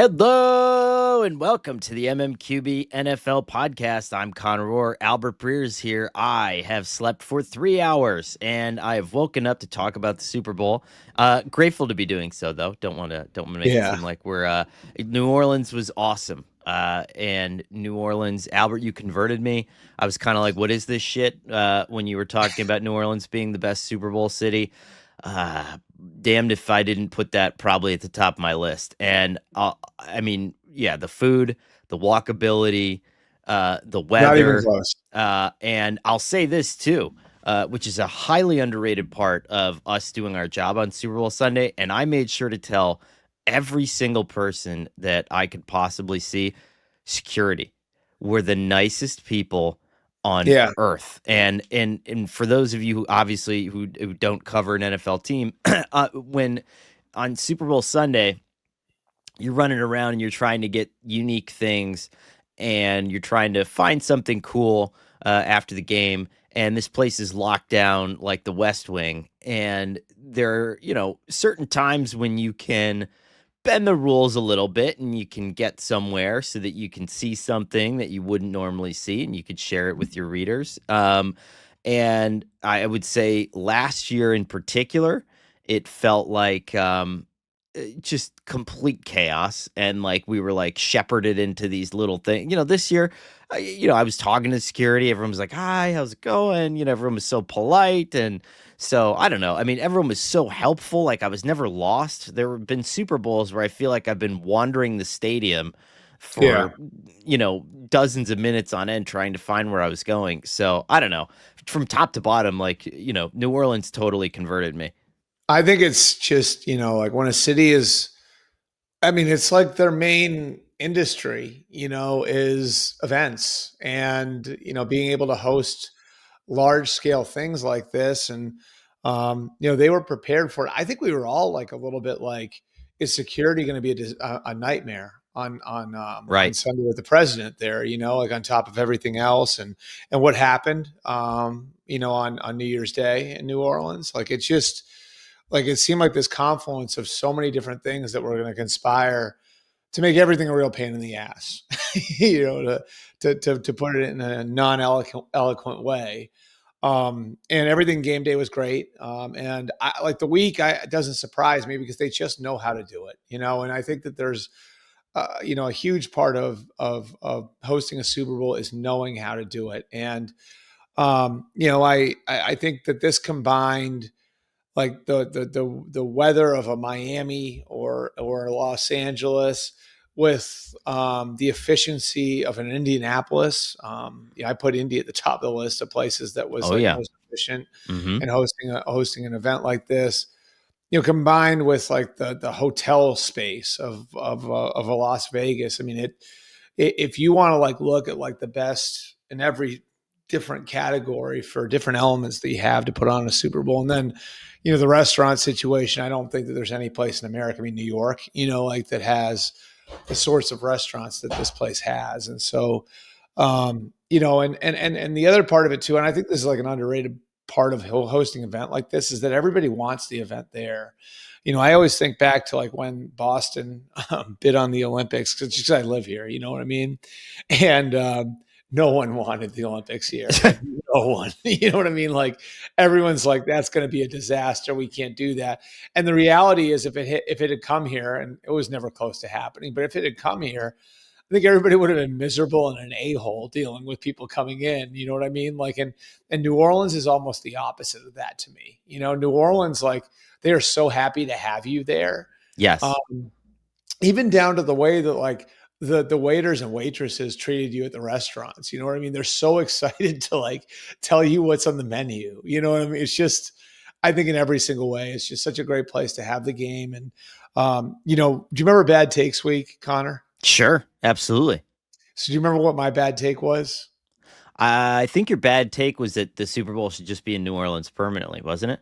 Hello and welcome to the MMQB NFL podcast. I'm Conor. Albert Breer is here. I have slept for 3 hours and I have woken up to talk about the Super Bowl. Grateful to be doing so, though. Don't want to make it Yeah. seem like we're. New Orleans was awesome. And New Orleans, Albert, you converted me. I was kind of like, what is this shit? When you were talking about New Orleans being the best Super Bowl city. Damned if I didn't put that probably at the top of my list. And I mean, yeah, the food, the walkability, the Not even weather, close. and I'll say this too, which is a highly underrated part of us doing our job on Super Bowl Sunday. And I made sure to tell every single person that I could possibly see, security were the nicest people on Yeah. earth. And for those of you who obviously who don't cover an NFL team, when on Super Bowl Sunday, you're running around and you're trying to get unique things and you're trying to find something cool after the game. And this place is locked down like the West Wing. And there are, certain times when you can bend the rules a little bit and you can get somewhere so that you can see something that you wouldn't normally see and you could share it with your readers. And I would say last year in particular, it felt like just complete chaos. And like we were like shepherded into these little things. This year, I was talking to security. Everyone was like, hi, how's it going? Everyone was so polite. And so I don't know. I mean, everyone was so helpful. Like I was never lost. There have been Super Bowls where I feel like I've been wandering the stadium Yeah. for, dozens of minutes on end trying to find where I was going. So I don't know. From top to bottom, like, New Orleans totally converted me. I think it's just, like when a city it's like their main industry, is events and, being able to host large scale things like this. And, they were prepared for it. I think we were all like a little bit like, is security going to be a nightmare on Right. Sunday with the president there, like on top of everything else and what happened, on New Year's Day in New Orleans. Like it's just like it seemed like this confluence of so many different things that were going to conspire to make everything a real pain in the ass, to put it in a non-eloquent way. And everything game day was great. And I like the week, it doesn't surprise me because they just know how to do it, and I think that there's, a huge part of hosting a Super Bowl is knowing how to do it. And, I think that this combined, like the weather of a Miami or Los Angeles with the efficiency of an Indianapolis. I put Indy at the top of the list of places that was Oh, like yeah. most efficient Mm-hmm. in hosting an event like this. Combined with like the hotel space of a Las Vegas. I mean, if you want to like look at like the best in every different category for different elements that you have to put on a Super Bowl. And then, the restaurant situation, I don't think that there's any place in America, I mean, New York, like that has the sorts of restaurants that this place has. And so, and the other part of it too, and I think this is like an underrated part of hosting an event like this is that everybody wants the event there. I always think back to like when Boston bid on the Olympics because I live here, you know what I mean? And no one wanted the Olympics here. Like no one, you know what I mean? Like everyone's like, that's going to be a disaster. We can't do that. And the reality is if it had come here, and it was never close to happening, but if it had come here, I think everybody would have been miserable and an a-hole dealing with people coming in. You know what I mean? Like, and New Orleans is almost the opposite of that to me. New Orleans, like they are so happy to have you there. Yes. Um, Even down to the way that like the waiters and waitresses treated you at the restaurants. You know what I mean? They're so excited to like tell you what's on the menu. You know what I mean? It's just, I think in every single way, it's just such a great place to have the game. And, do you remember Bad Takes Week, Connor? Sure. Absolutely. So do you remember what my bad take was? I think your bad take was that the Super Bowl should just be in New Orleans permanently, wasn't it?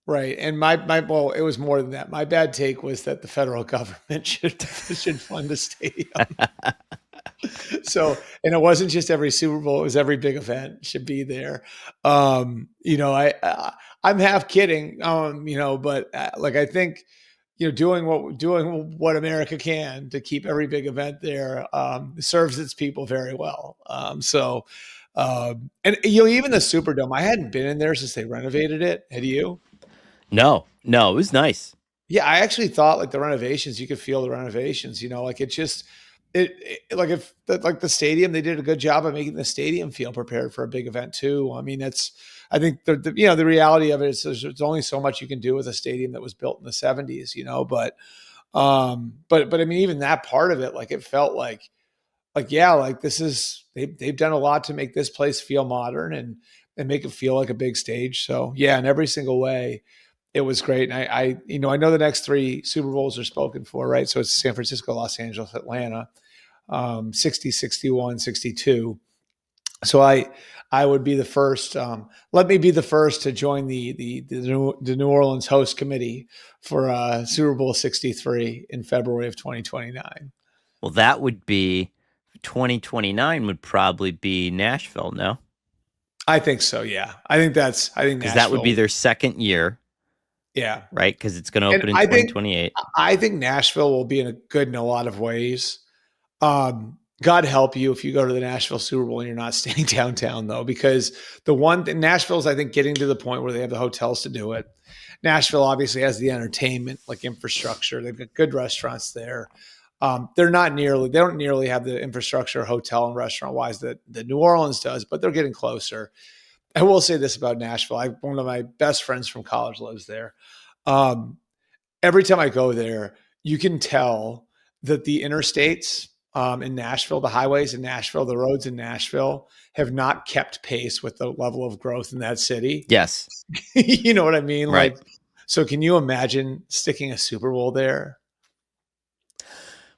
Right. And well, it was more than that. My bad take was that the federal government should fund the stadium. So, and it wasn't just every Super Bowl; it was every big event should be there. I'm half kidding, but like I think, doing what America can to keep every big event there serves its people very well. And even the Superdome, I hadn't been in there since they renovated it. Had you? No, no, it was nice. Yeah, I actually thought like the renovations, you could feel the renovations. Like it just like if like the stadium, they did a good job of making the stadium feel prepared for a big event too. I mean, I think the reality of it is there's only so much you can do with a stadium that was built in the 70s. But I mean, even that part of it, like it felt like yeah, like they've done a lot to make this place feel modern and make it feel like a big stage. So yeah, in every single way, it was great. And I know the next three Super Bowls are spoken for, right? So it's San Francisco, Los Angeles, Atlanta, 60, 61, 62. So I would be the first. Let me be the first to join the New Orleans host committee for Super Bowl 63 in February of 2029. Well, that would be 2029 would probably be Nashville, no? I think so. Yeah, I think Because that would be Nashville. their second year, Yeah, right? Because it's going to and open in 2028. I think Nashville will be good in a lot of ways. God help you if you go to the Nashville Super Bowl and you're not staying downtown, though, because the one thing Nashville's, I think, getting to the point where they have the hotels to do it. Nashville obviously has the entertainment, like infrastructure. They've got good restaurants there. They don't nearly have the infrastructure, hotel and restaurant wise that New Orleans does, but they're getting closer. I will say this about Nashville. One of my best friends from college lives there. Um, every time I go there, you can tell that the interstates in Nashville, the highways in Nashville, the roads in Nashville have not kept pace with the level of growth in that city. Yes, You know what I mean? right. So can you imagine sticking a Super Bowl there?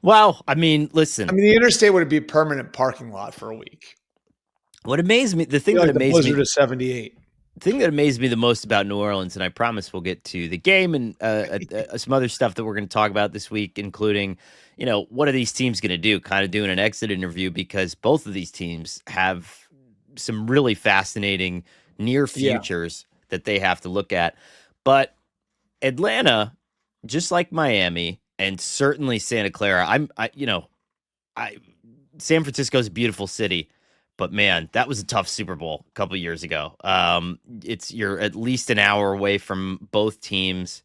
Well, I mean, I listen, mean, the interstate would be a permanent parking lot for a week. what amazed me, the Be thing that like the amazed me, blizzard of '78. the thing that amazed me the most about New Orleans, and I promise we'll get to the game and some other stuff that we're going to talk about this week, including, what are these teams going to do? Kind of doing an exit interview because both of these teams have some really fascinating near Yeah, futures that they have to look at. But Atlanta, just like Miami and certainly Santa Clara, I San Francisco's a beautiful city, but man, that was a tough Super Bowl a couple years ago. You're at least an hour away from both teams.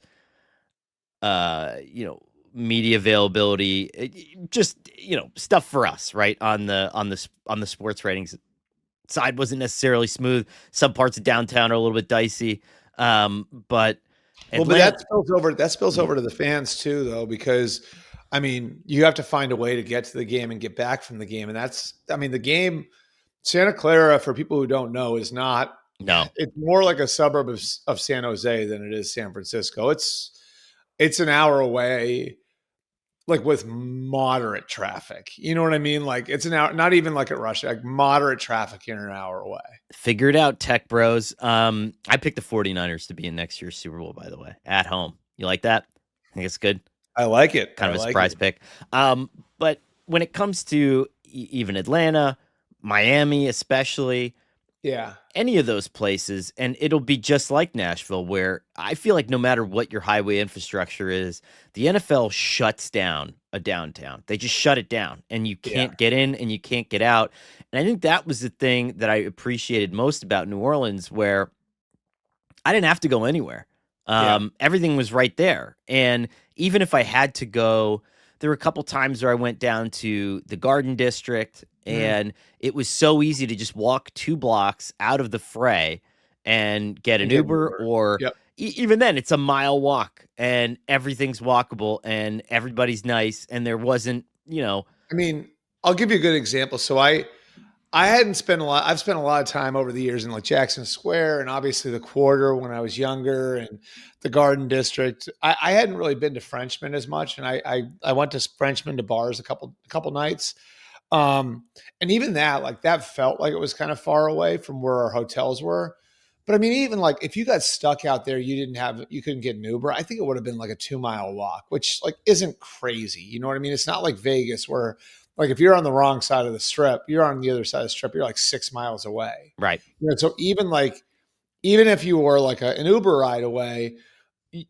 Uh, you know, Media availability, just stuff for us, right? On the sports ratings side wasn't necessarily smooth. Some parts of downtown are a little bit dicey, but well, but Atlanta, that spills over to the fans too, though, because I mean, you have to find a way to get to the game and get back from the game, and I mean, the game Santa Clara, for people who don't know, is not. no. It's more like a suburb of San Jose than it is San Francisco. It's an hour away, like with moderate traffic. You know what I mean? Like it's an hour, not even like at rush, like moderate traffic, you're an hour away. Figure it out, tech bros. I picked the 49ers to be in next year's Super Bowl, by the way, at home. You like that? I think it's good. I like it. Kind I of a like surprise it. pick. But when it comes to even Atlanta, Miami, especially, Yeah. any of those places, and it'll be just like Nashville, where I feel like no matter what your highway infrastructure is, the NFL shuts down a downtown. They just shut it down, and you Yeah. can't get in and you can't get out. And I think that was the thing that I appreciated most about New Orleans, where I didn't have to go anywhere. Yeah. Everything was right there. And even if I had to go, there were a couple times where I went down to the Garden District, Mm. and it was so easy to just walk 2 blocks out of the fray and get And an get an Uber, Uber. or Yep. even then, it's a mile walk and everything's walkable and everybody's nice. And there wasn't, I mean, I'll give you a good example. So I hadn't spent a lot. I've spent a lot of time over the years in like Jackson Square and obviously the Quarter when I was younger and the Garden District. I hadn't really been to Frenchman as much, and I went to Frenchman to bars a couple nights. And even that, like that felt like it was kind of far away from where our hotels were. But I mean, even like if you got stuck out there, you couldn't get an Uber. I think it would have been like a 2 mile walk, which like isn't crazy. You know what I mean? It's not like Vegas where like if you're on the wrong side of the strip, you're on the other side of the strip, you're like 6 miles away. right. So even if you were like an Uber ride away,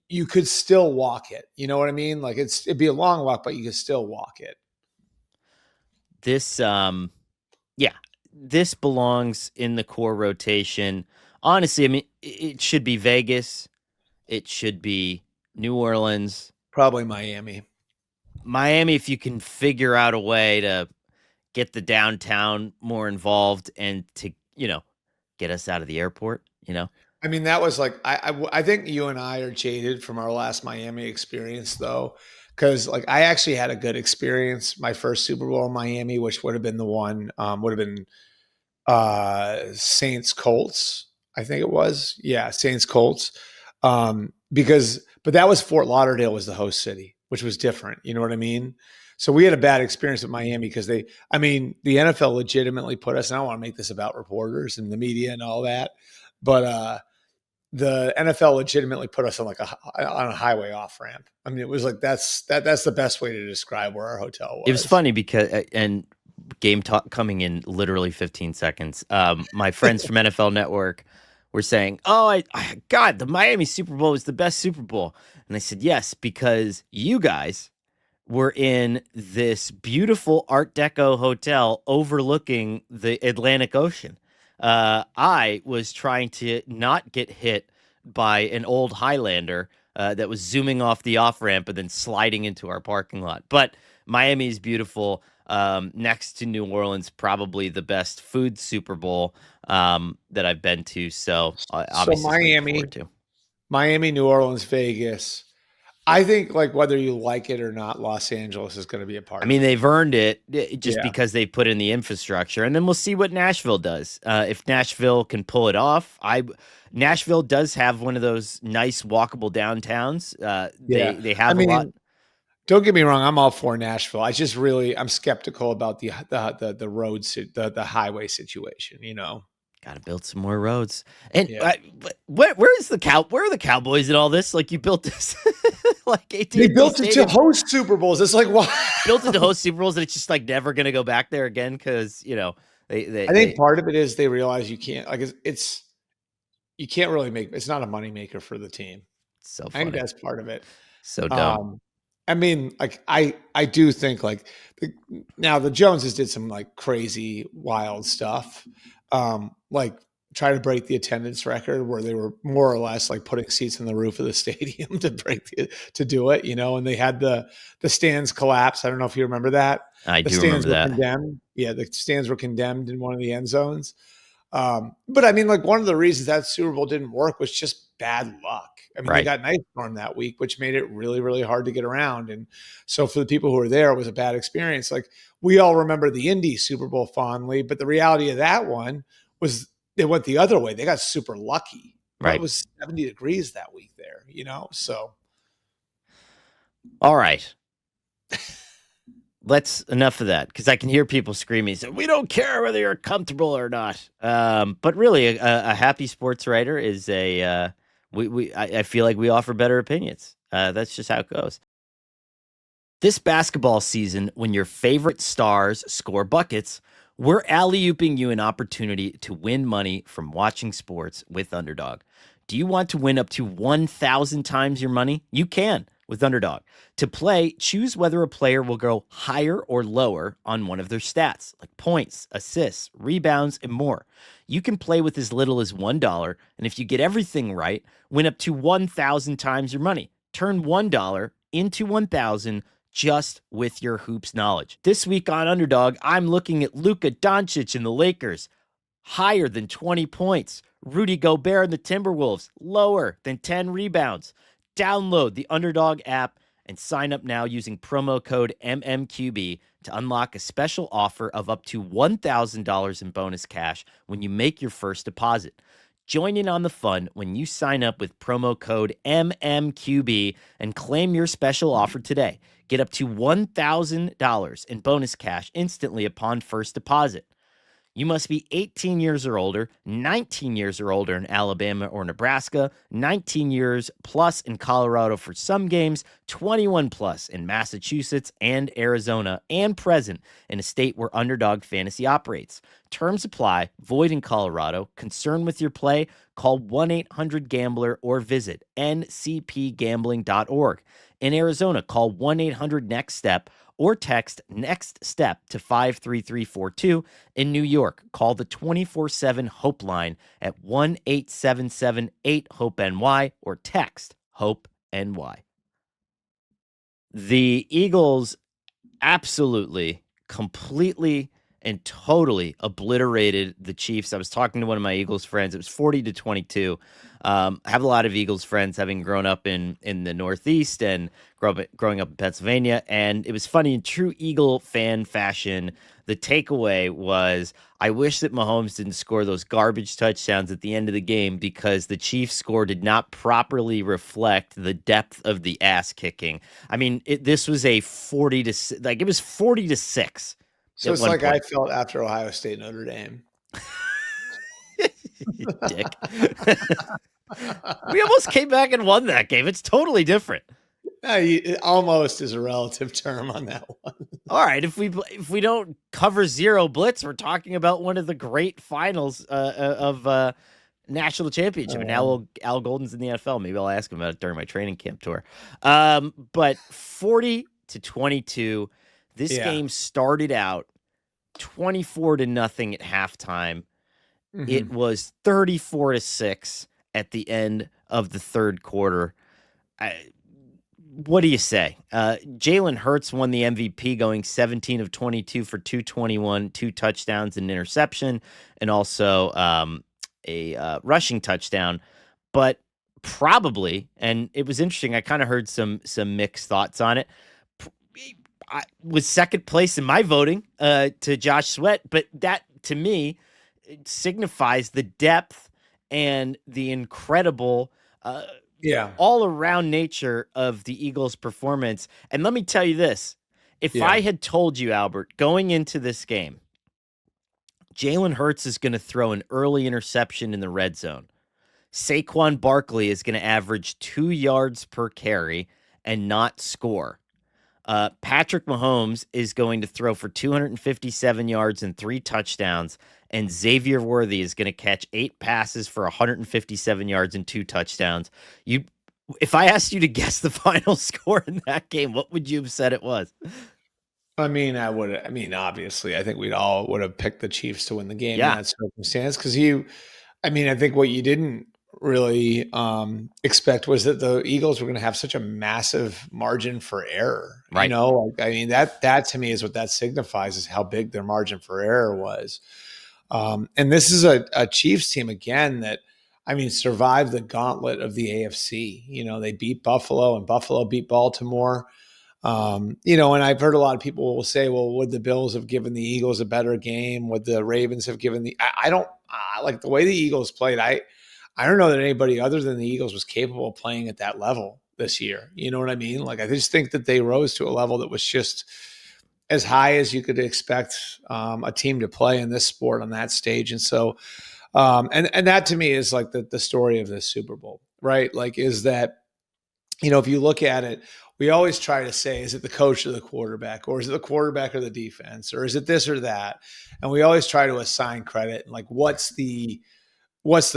you could still walk it. You know what I mean? Like it'd be a long walk, but you could still walk it. This, yeah, this belongs in the core rotation. Honestly, I mean, it should be Vegas. It should be New Orleans. Probably Miami. Miami, if you can figure out a way to get the downtown more involved and to, get us out of the airport, I mean, that was like I think you and I are jaded from our last Miami experience, though, because like I actually had a good experience my first Super Bowl in Miami, which would have been the one would have been Saints Colts, I think it was. Yeah, Saints Colts. Because but that was Fort Lauderdale was the host city, which was different. You know what I mean? So we had a bad experience with Miami because I mean, the NFL legitimately put us, and I don't want to make this about reporters and the media and all that, but the NFL legitimately put us on like on a highway off ramp. I mean, it was like that's the best way to describe where our hotel it was was. funny because, and game talk coming in literally 15 seconds. My friends from NFL Network were saying, "Oh, God, the Miami Super Bowl was the best Super Bowl," and I said, "Yes, because you guys were in this beautiful Art Deco hotel overlooking the Atlantic Ocean. I was trying to not get hit by an old Highlander that was zooming off the off ramp and then sliding into our parking lot. But Miami is beautiful. Next to New Orleans, probably the best food Super Bowl that I've been to. So So obviously something to look forward to. Miami, New Orleans, Vegas. I think like whether you like it or not, Los Angeles is going to be a I part mean, of it. they've earned it just Yeah. because they put in the infrastructure, and then we'll see what Nashville does. If Nashville can pull it off, Nashville does have one of those nice walkable downtowns. Yeah. They I have a lot. mean, don't get me wrong, I'm all for Nashville. I just really I'm skeptical about the road the highway situation, you know. Got to build some more roads. And Yeah. where are the Cowboys in all this? Like you built this like They AT&T built it to Stadium, host Super Bowls. It's like why built it to host Super Bowls, and it's just like never gonna go back there again because I think they part of it is they realize you can't like it's you can't really make it's not a moneymaker for the team. so I think funny, that's part of it. so dumb, Um, I mean, like I do think like now the Joneses did some like crazy wild stuff, like try to break the attendance record where they were more or less like putting seats on the roof of the stadium to do it, you know, and they had the stands collapse. I don't know if you remember that. I The do stands remember were that. condemned. Yeah, the stands were condemned in one of the end zones. But I mean, like one of the reasons that Super Bowl didn't work was just bad luck. I mean, they Right. got an ice storm that week, which made it really, really hard to get around. And so for the people who were there, it was a bad experience. Like we all remember the Indy Super Bowl fondly, but the reality of that one was they went the other way. They got super lucky. But it Right. was 70 degrees that week there, you know? So All right. Let's enough of that because I can hear people screaming. So we don't care whether you're comfortable or not. But really, a happy sports writer is I feel like we offer better opinions. That's just how it goes. This basketball season, when your favorite stars score buckets, we're alley-ooping you an opportunity to win money from watching sports with Underdog. Do you want to win up to 1,000 times your money? You can with Underdog. To play, choose whether a player will go higher or lower on one of their stats, like points, assists, rebounds, and more. You can play with as little as $1, and if you get everything right, win up to 1,000 times your money. Turn $1 into 1,000 just with your hoops knowledge. This week on Underdog, I'm looking at Luka Doncic and the Lakers, higher than 20 points. Rudy Gobert and the Timberwolves, lower than 10 rebounds. Download the Underdog app and sign up now using promo code MMQB to unlock a special offer of up to $1,000 in bonus cash when you make your first deposit. Join in on the fun when you sign up with promo code MMQB and claim your special offer today. Get up to $1,000 in bonus cash instantly upon first deposit. You must be 18 years or older, 19 years or older in Alabama or Nebraska, 19 years plus in Colorado for some games, 21 plus in Massachusetts and Arizona, and present in a state where Underdog Fantasy operates. Terms apply, void in Colorado. Concerned with your play? Call 1-800-GAMBLER or visit ncpgambling.org. In Arizona, call 1-800-NEXT-STEP or text next step to 53342. In New York, call the 24/7 Hope line at 1-877-8-HOPE-NY or text HOPE-NY. The Eagles absolutely, completely, and totally obliterated the Chiefs. I was talking to one of my Eagles friends. It was 40-22. I have a lot of Eagles friends, having grown up in the Northeast and growing up in Pennsylvania. And it was funny, in true Eagle fan fashion, the takeaway was, I wish that Mahomes didn't score those garbage touchdowns at the end of the game, because the Chiefs score did not properly reflect the depth of the ass kicking. I mean, this was a 40-6 So at it's one like I point. felt after Ohio State Notre Dame. Dick. We almost came back and won that game. It's totally different. Almost is a relative term on that one. All right, if we don't cover zero blitz, we're talking about one of the great finals of national championship. And now Al Golden's in the NFL. Maybe I'll ask him about it during my training camp tour. But 40-22, this game started out 24-0 at halftime. It was 34-6 at the end of the third quarter. What do you say? Jalen Hurts won the MVP, going 17 of 22 for 221, 2 touchdowns and an interception, and also a rushing touchdown. But probably, and it was interesting, I kind of heard some mixed thoughts on it. I was second place in my voting to Josh Sweat, but that, to me, signifies the depth and the incredible all-around nature of the Eagles' performance. And let me tell you this. If I had told you, Albert, going into this game, Jalen Hurts is going to throw an early interception in the red zone, Saquon Barkley is going to average 2 yards per carry and not score, Patrick Mahomes is going to throw for 257 yards and 3 touchdowns, and Xavier Worthy is going to catch 8 passes for 157 yards and 2 touchdowns. If I asked you to guess the final score in that game, what would you have said it was? I mean, obviously, I think we'd all would have picked the Chiefs to win the game in that circumstance, because I think what you didn't really expect was that the Eagles were going to have such a massive margin for error. Right. That to me is what that signifies, is how big their margin for error was. And this is a Chiefs team, again, that, survived the gauntlet of the AFC. They beat Buffalo, and Buffalo beat Baltimore. And I've heard a lot of people will say, well, would the Bills have given the Eagles a better game? Would the Ravens have given I don't like the way the Eagles played. I don't know that anybody other than the Eagles was capable of playing at that level this year. You know what I mean? Like, I just think that they rose to a level that was just as high as you could expect a team to play in this sport on that stage. And so, and that to me is like the story of this Super Bowl, right? Like, is that, if you look at it, we always try to say, is it the coach or the quarterback, or is it the quarterback or the defense, or is it this or that? And we always try to assign credit. Like, what's the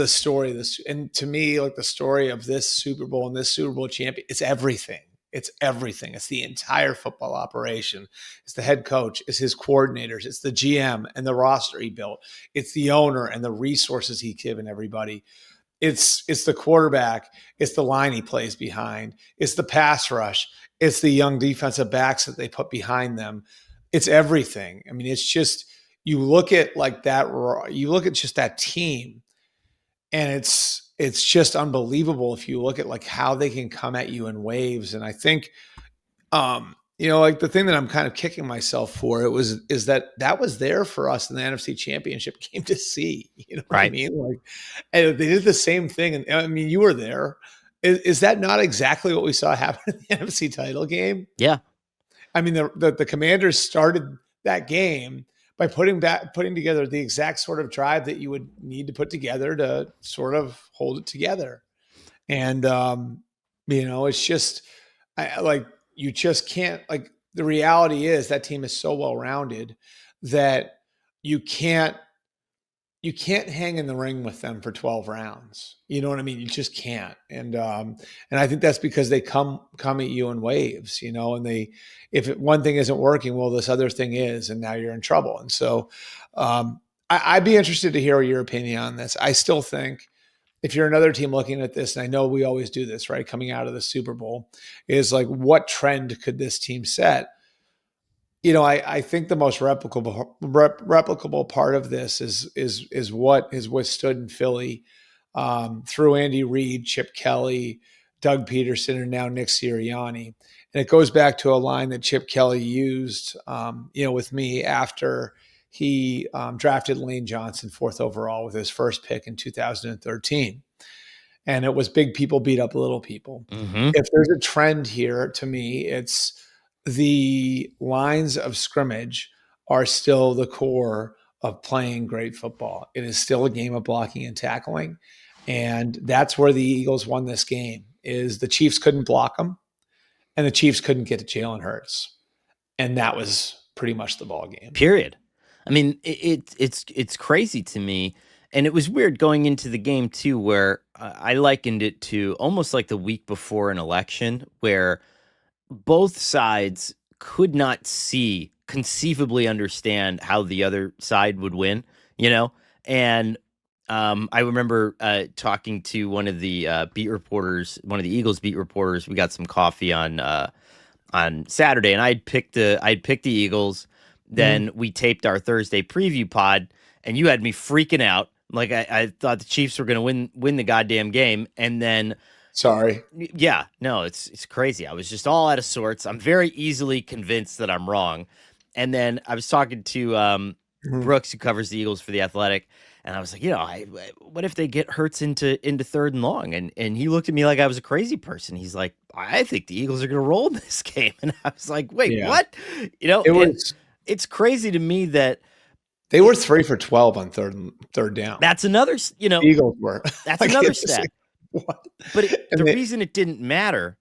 story of this? And to me, like, the story of this Super Bowl and this Super Bowl champion, it's everything. It's everything. It's the entire football operation. It's the head coach. It's his coordinators. It's the GM and the roster he built. It's the owner and the resources he's given everybody. It's the quarterback. It's the line he plays behind. It's the pass rush. It's the young defensive backs that they put behind them. It's everything. I mean, it's just, you look at like that, you look at just that team, and it's just unbelievable if you look at like how they can come at you in waves. And I think, like, the thing that I'm kind of kicking myself for is that was there for us in the NFC Championship game to see. You know what I mean? Like, and they did the same thing, and I mean, you were there. Is that not exactly what we saw happen in the NFC title game? Yeah. I mean, the Commanders started that game by putting together the exact sort of drive that you would need to put together to sort of hold it together. And it's just like you just can't like the reality is that team is so well rounded that you can't you can't hang in the ring with them for 12 rounds. You know what I mean? You just can't. And I think that's because they come at you in waves, and one thing isn't working, well, this other thing is, and now you're in trouble. And so I'd be interested to hear your opinion on this. I still think if you're another team looking at this, and I know we always do this, right? Coming out of the Super Bowl, is like, what trend could this team set? I think the most replicable part of this is what has withstood in Philly through Andy Reid, Chip Kelly, Doug Peterson, and now Nick Sirianni. And it goes back to a line that Chip Kelly used, with me after he drafted Lane Johnson 4th overall with his first pick in 2013. And it was big people beat up little people. Mm-hmm. If there's a trend here, to me, it's the lines of scrimmage are still the core of playing great football. It is still a game of blocking and tackling. And that's where the Eagles won this game, is the Chiefs couldn't block them and the Chiefs couldn't get to Jalen Hurts. And that was pretty much the ball game. Period. I mean, it's crazy to me. And it was weird going into the game too, where I likened it to almost like the week before an election, where both sides could not conceivably understand how the other side would win, And I remember talking to one of the beat reporters, one of the Eagles beat reporters. We got some coffee on Saturday, and I'd picked the Eagles. Then we taped our Thursday preview pod, and you had me freaking out. Like I thought the Chiefs were going to win the goddamn game, and then sorry, yeah, no, it's crazy. I was just all out of sorts. I'm very easily convinced that I'm wrong, and then I was talking to Brooks, who covers the Eagles for The Athletic, and I was like, what if they get Hurts into 3rd and long? And he looked at me like I was a crazy person. He's like, I think the Eagles are going to roll in this game, and I was like, wait, what? It's crazy to me that they were 3 for 12 on third down. That's another, the Eagles were. That's another stat. What? But the reason it didn't matter,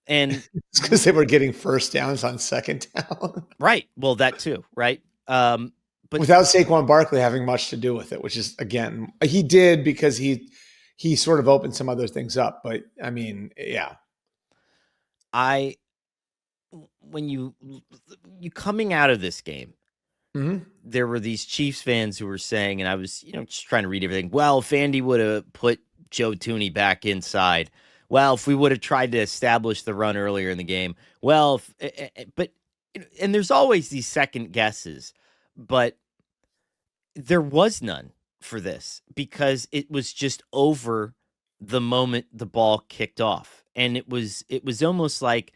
and it's because they were getting first downs on second down. Right. Well, that too. Right. But without Saquon Barkley having much to do with it, which is, again, he did because he sort of opened some other things up. But I mean, yeah. When you coming out of this game, there were these Chiefs fans who were saying, and I was, just trying to read everything. Well, if Andy would have put Joe Tooney back inside, well, if we would have tried to establish the run earlier in the game, well, and there's always these second guesses, but there was none for this because it was just over the moment the ball kicked off. And it was almost like,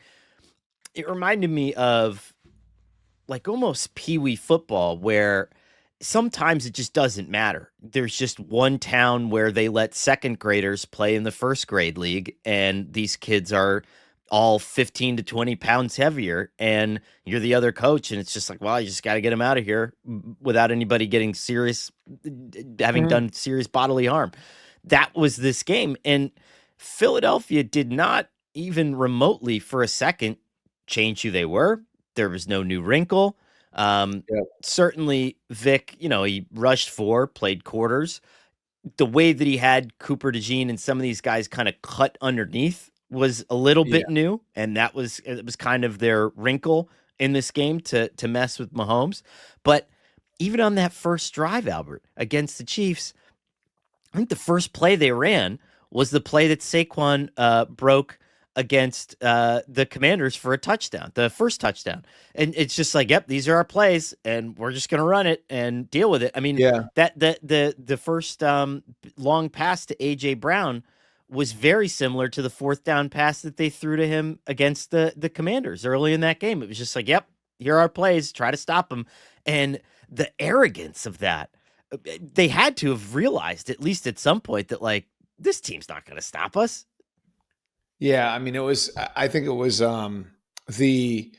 it reminded me of like almost Pee-wee football, where sometimes it just doesn't matter. There's just one town where they let second graders play in the first grade league, and these kids are all 15 to 20 pounds heavier, and you're the other coach, and it's just like, well, you just got to get them out of here without anybody getting serious, having done serious bodily harm. That was this game, and Philadelphia did not even remotely for a second change who they were. There was no new wrinkle. Certainly Vic, he rushed 4, played quarters. The way that he had Cooper DeJean and some of these guys kind of cut underneath was a little bit new, and it was kind of their wrinkle in this game to mess with Mahomes. But even on that first drive, Albert, against the Chiefs, I think the first play they ran was the play that Saquon broke against the Commanders for a touchdown, the first touchdown. And it's just like, yep, these are our plays, and we're just going to run it and deal with it. I mean, that the first long pass to A.J. Brown was very similar to the 4th down pass that they threw to him against the Commanders early in that game. It was just like, yep, here are our plays, try to stop them. And the arrogance of that, they had to have realized at least at some point that, like, this team's not going to stop us. Yeah, I mean, I think it was the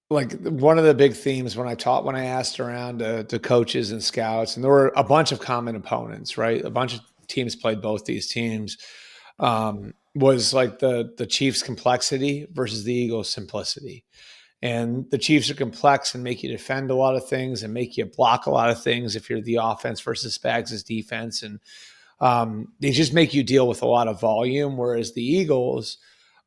like one of the big themes when I asked around to coaches and scouts, and there were a bunch of common opponents, right? A bunch of teams played both these teams. Was like the Chiefs' complexity versus the Eagles' simplicity. And the Chiefs are complex and make you defend a lot of things and make you block a lot of things if you're the offense versus Spags' defense. And they just make you deal with a lot of volume, whereas the Eagles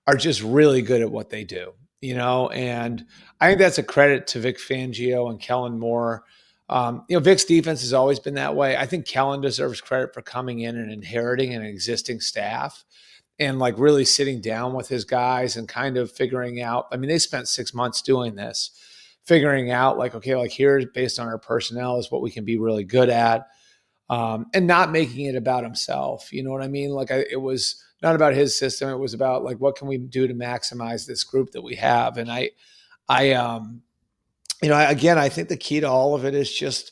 are just really good at what they do, and I think that's a credit to Vic Fangio and Kellen Moore. Vic's defense has always been that way. I think Kellen deserves credit for coming in and inheriting an existing staff and like really sitting down with his guys and kind of figuring out. I mean, they spent 6 months doing this, figuring out like, okay, like here, based on our personnel, is what we can be really good at, and not making it about himself. You know what I mean? Like it was not about his system. It was about like, what can we do to maximize this group that we have? And again, I think the key to all of it is just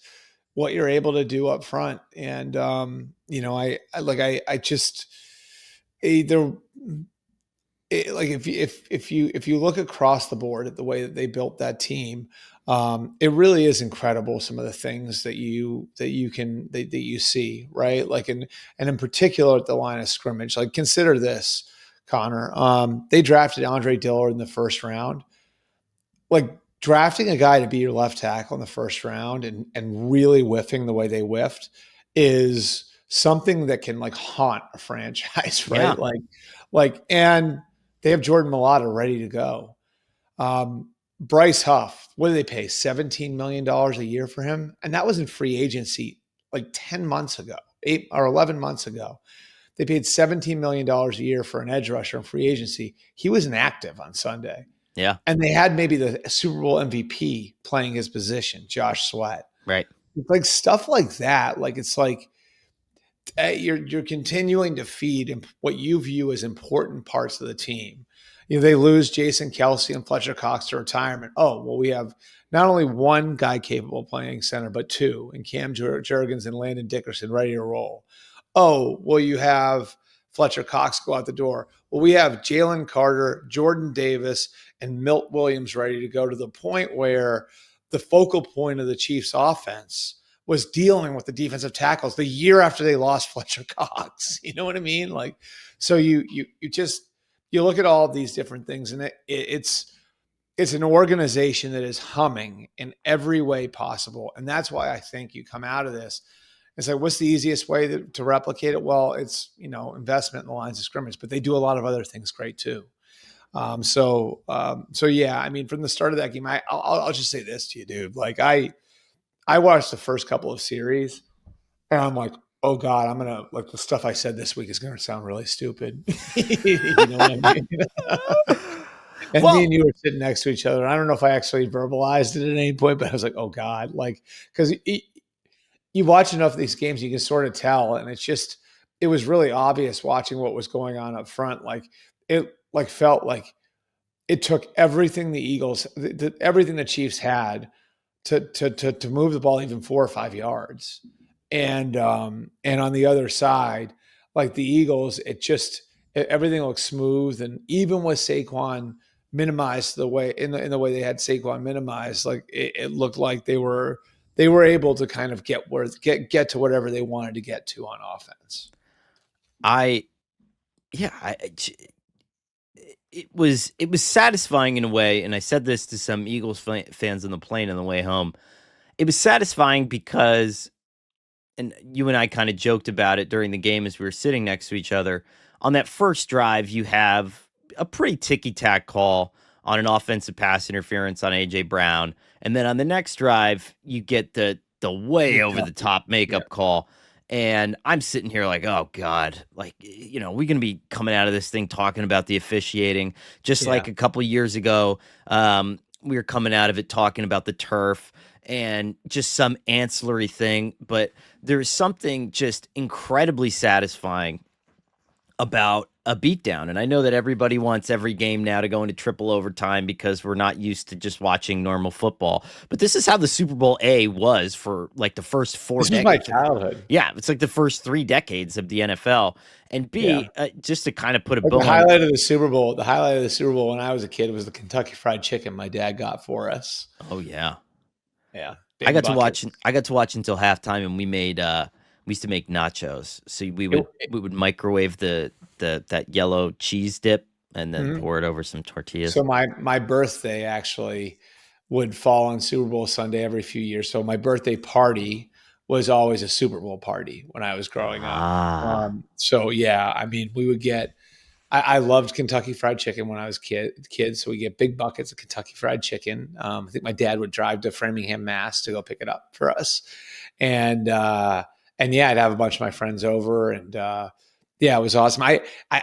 what you're able to do up front. And, I just either like if you look across the board at the way that they built that team, it really is incredible. Some of the things that you see, right? Like and in particular at the line of scrimmage. Like consider this, Connor. They drafted Andre Dillard in the first round. Like drafting a guy to be your left tackle in the first round and really whiffing the way they whiffed is something that can like haunt a franchise, right? Yeah. And they have Jordan Mailata ready to go. Bryce Huff, what do they pay? $17 million a year for him? And that was in free agency like 10 months ago, 8 or 11 months ago. They paid $17 million a year for an edge rusher in free agency. He was inactive on Sunday. Yeah. And they had maybe the Super Bowl MVP playing his position, Josh Sweat. Right. Like stuff like that. Like it's like you're continuing to feed what you view as important parts of the team. They lose Jason Kelsey and Fletcher Cox to retirement. Oh, well, we have not only one guy capable of playing center, but two, and Cam Jurgens and Landon Dickerson ready to roll. Oh, well, you have Fletcher Cox go out the door. Well, we have Jalen Carter, Jordan Davis, and Milt Williams ready to go, to the point where the focal point of the Chiefs offense was dealing with the defensive tackles the year after they lost Fletcher Cox. You know what I mean? Like, so you look at all of these different things, and it's an organization that is humming in every way possible. And that's why I think you come out of this. It's like, what's the easiest way to replicate it? Well, it's, investment in the lines of scrimmage, but they do a lot of other things great too. So yeah, I mean, from the start of that game, I'll just say this to you, dude. Like I watched the first couple of series and I'm like, oh God, I'm going to, like, the stuff I said this week is going to sound really stupid. You know what I mean? And me Well, and you were sitting next to each other. I don't know if I actually verbalized it at any point, but I was like, oh God, like, because you watch enough of these games, you can sort of tell. And it was really obvious watching what was going on up front. Like it like felt like it took everything the Eagles, everything the Chiefs had to move the ball even 4 or 5 yards. And on the other side, like the Eagles, everything looks smooth. And even with Saquon minimized the way in the way they had Saquon minimized, like it looked like they were able to kind of get to whatever they wanted to get to on offense. It was satisfying in a way, and I said this to some Eagles fans on the plane on the way home. It was satisfying because, and you and I kind of joked about it during the game as we were sitting next to each other. On that first drive, you have a pretty ticky-tack call on an offensive pass interference on A.J. Brown. And then on the next drive, you get the way over-the-top makeup call. And I'm sitting here like, oh, God, like, we're going to be coming out of this thing talking about the officiating. Just like a couple of years ago, we were coming out of it talking about the turf and just some ancillary thing. But there's something just incredibly satisfying about a beatdown. And I know that everybody wants every game now to go into triple overtime because we're not used to just watching normal football. But this is how the Super Bowl A was for like the first four This was my decades. childhood. Yeah, it's like the first 3 decades of the NFL. And Yeah. B, just to kind of put a Like the bow on. highlight of the Super Bowl, the highlight of the Super Bowl when I was a kid was the Kentucky Fried Chicken my dad got for us. Oh yeah, Yeah, I big got to bucket. watch. I got to watch until halftime, and we used to make nachos. So we would It, we would microwave the that yellow cheese dip and then mhm. pour it over some tortillas. So my birthday actually would fall on Super Bowl Sunday every few years. So my birthday party was always a Super Bowl party when I was growing up. Ah. So yeah, I mean, we would get. I loved Kentucky Fried Chicken when I was kid. So we get big buckets of Kentucky Fried Chicken. I think my dad would drive to Framingham, Mass, to go pick it up for us, and yeah, I'd have a bunch of my friends over, and yeah, it was awesome.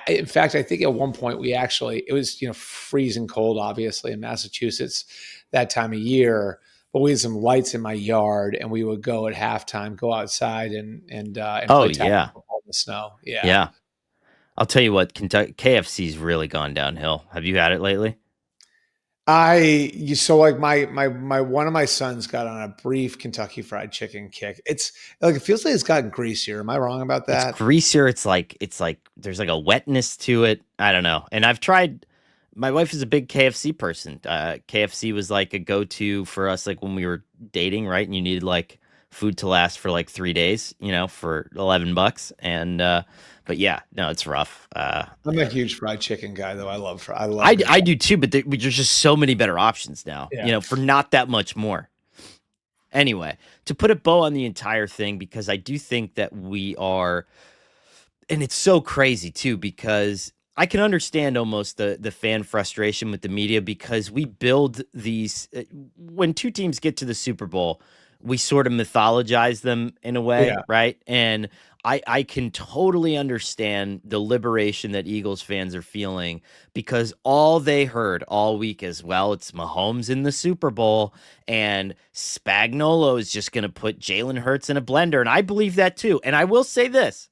In fact, I think at one point it was freezing cold, obviously in Massachusetts that time of year, but we had some lights in my yard, and we would go at halftime, go outside and Oh play tag yeah, football in the snow. Yeah. yeah. I'll tell you what, Kentucky KFC's really gone downhill. Have you had it lately? So like my one of my sons got on a brief Kentucky Fried Chicken kick. It's like it feels like it's gotten greasier. Am I wrong about It's that? greasier. It's like there's like a wetness to it. I don't know. And I've tried. My wife is a big KFC person. KFC was like a go-to for us, like when we were dating, right? And you needed like food to last for like 3 days, for $11. And but yeah, no, it's rough. I'm a huge fried chicken guy, though. I love I Kentucky. do too, but there's just so many better options now, Yeah. for not that much more. Anyway, to put a bow on the entire thing, because I do think that we are, and it's so crazy too, because I can understand almost the fan frustration with the media because we build these when two teams get to the Super Bowl, we sort of mythologize them in a way, Yeah. right? And I can totally understand the liberation that Eagles fans are feeling because all they heard all week is, well, it's Mahomes in the Super Bowl and Spagnuolo is just going to put Jalen Hurts in a blender. And I believe that too. And I will say this,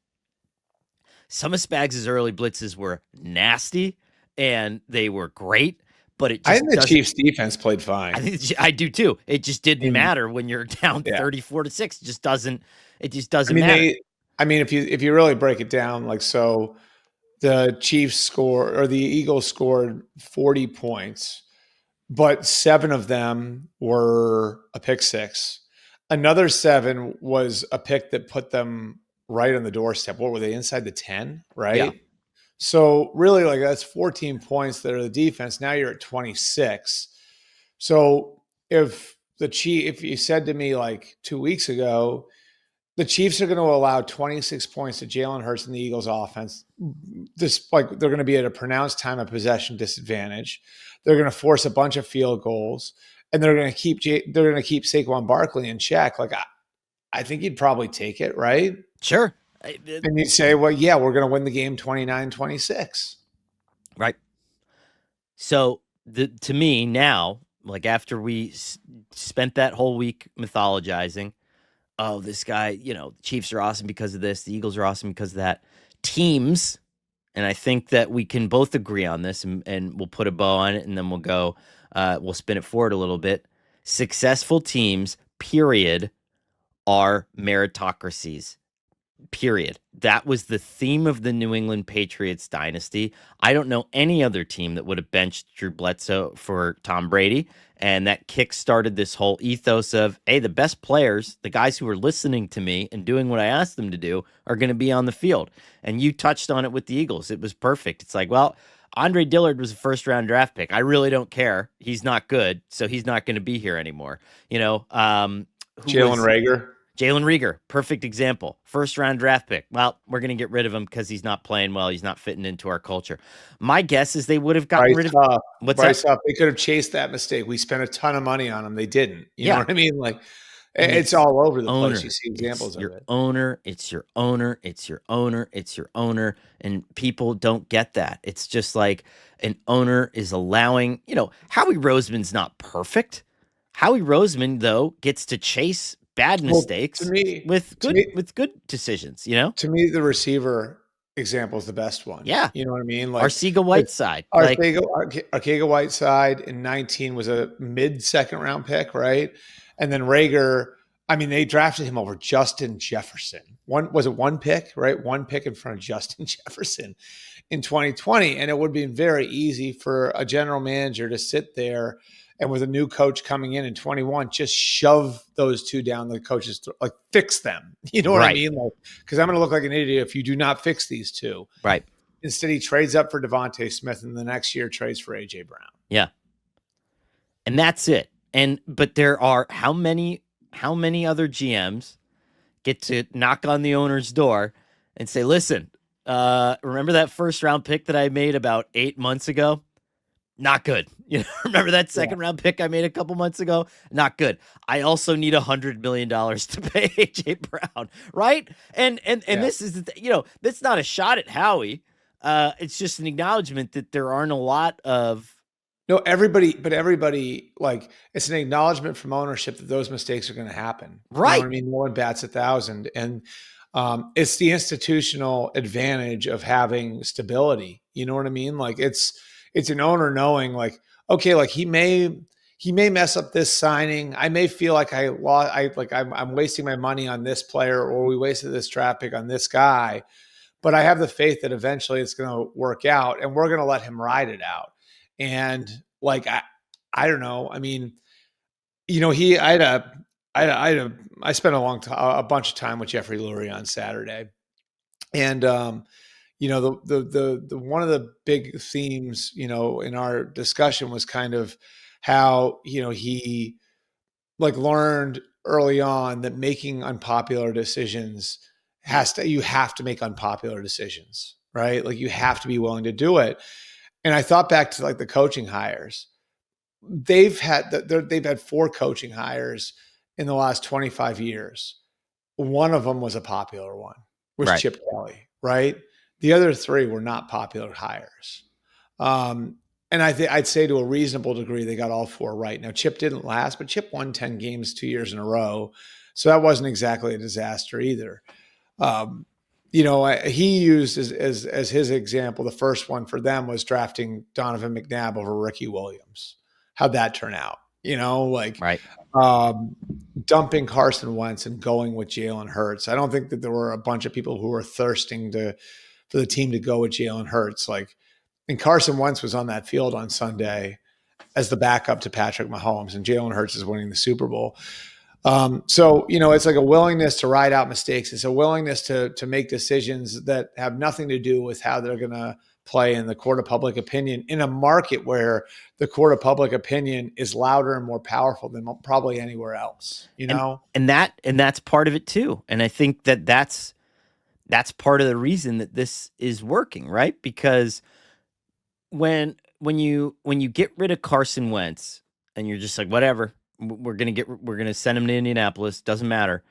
some of Spags' early blitzes were nasty and they were great, but it I just think the doesn't. Chiefs defense played I fine. think I do too. It just didn't And matter when you're down yeah. 34-6. It just doesn't. It just I doesn't mean matter. if you really break it down, like so the Chiefs score or the Eagles scored 40 points, but 7 of them were a pick six. Another 7 was a pick that put them right on the doorstep. What were they, inside the 10, Yeah, right? So really, like, that's 14 points that are the defense. Now you're at 26. So if you said to me like 2 weeks ago, the Chiefs are going to allow 26 points to Jalen Hurts and the Eagles offense, this, like, they're going to be at a pronounced time of possession disadvantage. They're going to force a bunch of field goals, and they're going to keep Saquon Barkley in check. Like, I think you'd probably take it, right? sure. And you'd say, well, yeah, we're going to win the game 29-26. Right. So to me now, like after we spent that whole week mythologizing, oh, this guy, Chiefs are awesome because of this, the Eagles are awesome because of that. Teams, and I think that we can both agree on this, and we'll put a bow on it, and then we'll spin it forward a little bit. Successful teams, period, are meritocracies. Period. That was the theme of the New England Patriots dynasty. I don't know any other team that would have benched Drew Bledsoe for Tom Brady. And that kick started this whole ethos of, hey, the best players, the guys who are listening to me and doing what I asked them to do, are going to be on the field. And you touched on it with the Eagles. It was perfect. It's like, well, Andre Dillard was a first round draft pick. I really don't care. He's not good, so he's not going to be here anymore. Who Jalen was Rager. Jalen Rieger, perfect example. First round draft pick. Well, we're going to get rid of him because he's not playing well. He's not fitting into our culture. My guess is they would have gotten Bryce rid of. Huff. What's that? Bryce Huff. They could have chased that mistake. We spent a ton of money on him. They didn't. You know Yeah. what I mean? Like, And it's it's all over the place. You owner. see It's examples of your it. owner. It's your owner. It's your owner. It's your owner. And people don't get that. It's just like an owner is allowing, Howie Roseman's not perfect. Howie Roseman, though, gets to chase bad Well, to mistakes me, with to good me, with good decisions. to me, the receiver example is the best one. Yeah. You know what I mean? Like, Arcega-Whiteside. Like, Arcega-Whiteside in 19 was a mid-second round pick, right? And then Rager, I mean, they drafted him over Justin Jefferson. One pick, right? One pick in front of Justin Jefferson in 2020. And it would be very easy for a general manager to sit there and with a new coach coming in 21, just shove those two down the coach's like fix them. You know what I right, mean? Like, because I'm going to look like an idiot if you do not fix these two. right. Instead, he trades up for Devontae Smith, and the next year trades for AJ Brown. Yeah. And that's it. But there are how many other GMs get to knock on the owner's door and say, listen, remember that first round pick that I made about 8 months ago? Not good. You know, remember that second round pick I made a couple months ago? Not good. I also need $100 million to pay AJ Brown, right? And this is, that's not a shot at Howie. It's just an acknowledgement that there aren't a lot of. No, everybody, like, it's an acknowledgement from ownership that those mistakes are going to happen. Right. You know what I mean? No one bats 1,000. And it's the institutional advantage of having stability. You know what I mean? Like, it's an owner knowing, like, okay, like he may mess up this signing. I may feel like I'm wasting my money on this player, or we wasted this draft pick on this guy, but I have the faith that eventually it's going to work out, and we're going to let him ride it out. And like, I don't know. I mean, you know, I spent a bunch of time with Jeffrey Lurie on Saturday, and you know, the one of the big themes, you know, in our discussion was kind of how, you know, he like learned early on that making unpopular decisions you have to make unpopular decisions, right? Like, you have to be willing to do it. And I thought back to like the coaching hires. They've had 4 coaching hires in the last 25 years. One of them was a popular one, was Right. Chip Kelly, right? The other 3 were not popular hires. And I'd say to a reasonable degree, they got all 4 right. Now, Chip didn't last, but Chip won 10 games 2 years in a row. So that wasn't exactly a disaster either. You know, he used as his example, the first one for them was drafting Donovan McNabb over Ricky Williams. How'd that turn out? You know, like, Right. Dumping Carson Wentz and going with Jalen Hurts. I don't think that there were a bunch of people who were thirsting for the team to go with Jalen Hurts. Like, and Carson Wentz was on that field on Sunday as the backup to Patrick Mahomes, and Jalen Hurts is winning the Super Bowl. So, you know, it's like a willingness to ride out mistakes. It's a willingness to make decisions that have nothing to do with how they're going to play in the court of public opinion in a market where the court of public opinion is louder and more powerful than probably anywhere else, you know? And that's part of it too. And I think that's part of the reason that this is working, right? Because when you get rid of Carson Wentz and you're just like, whatever, we're gonna send him to Indianapolis, doesn't matter.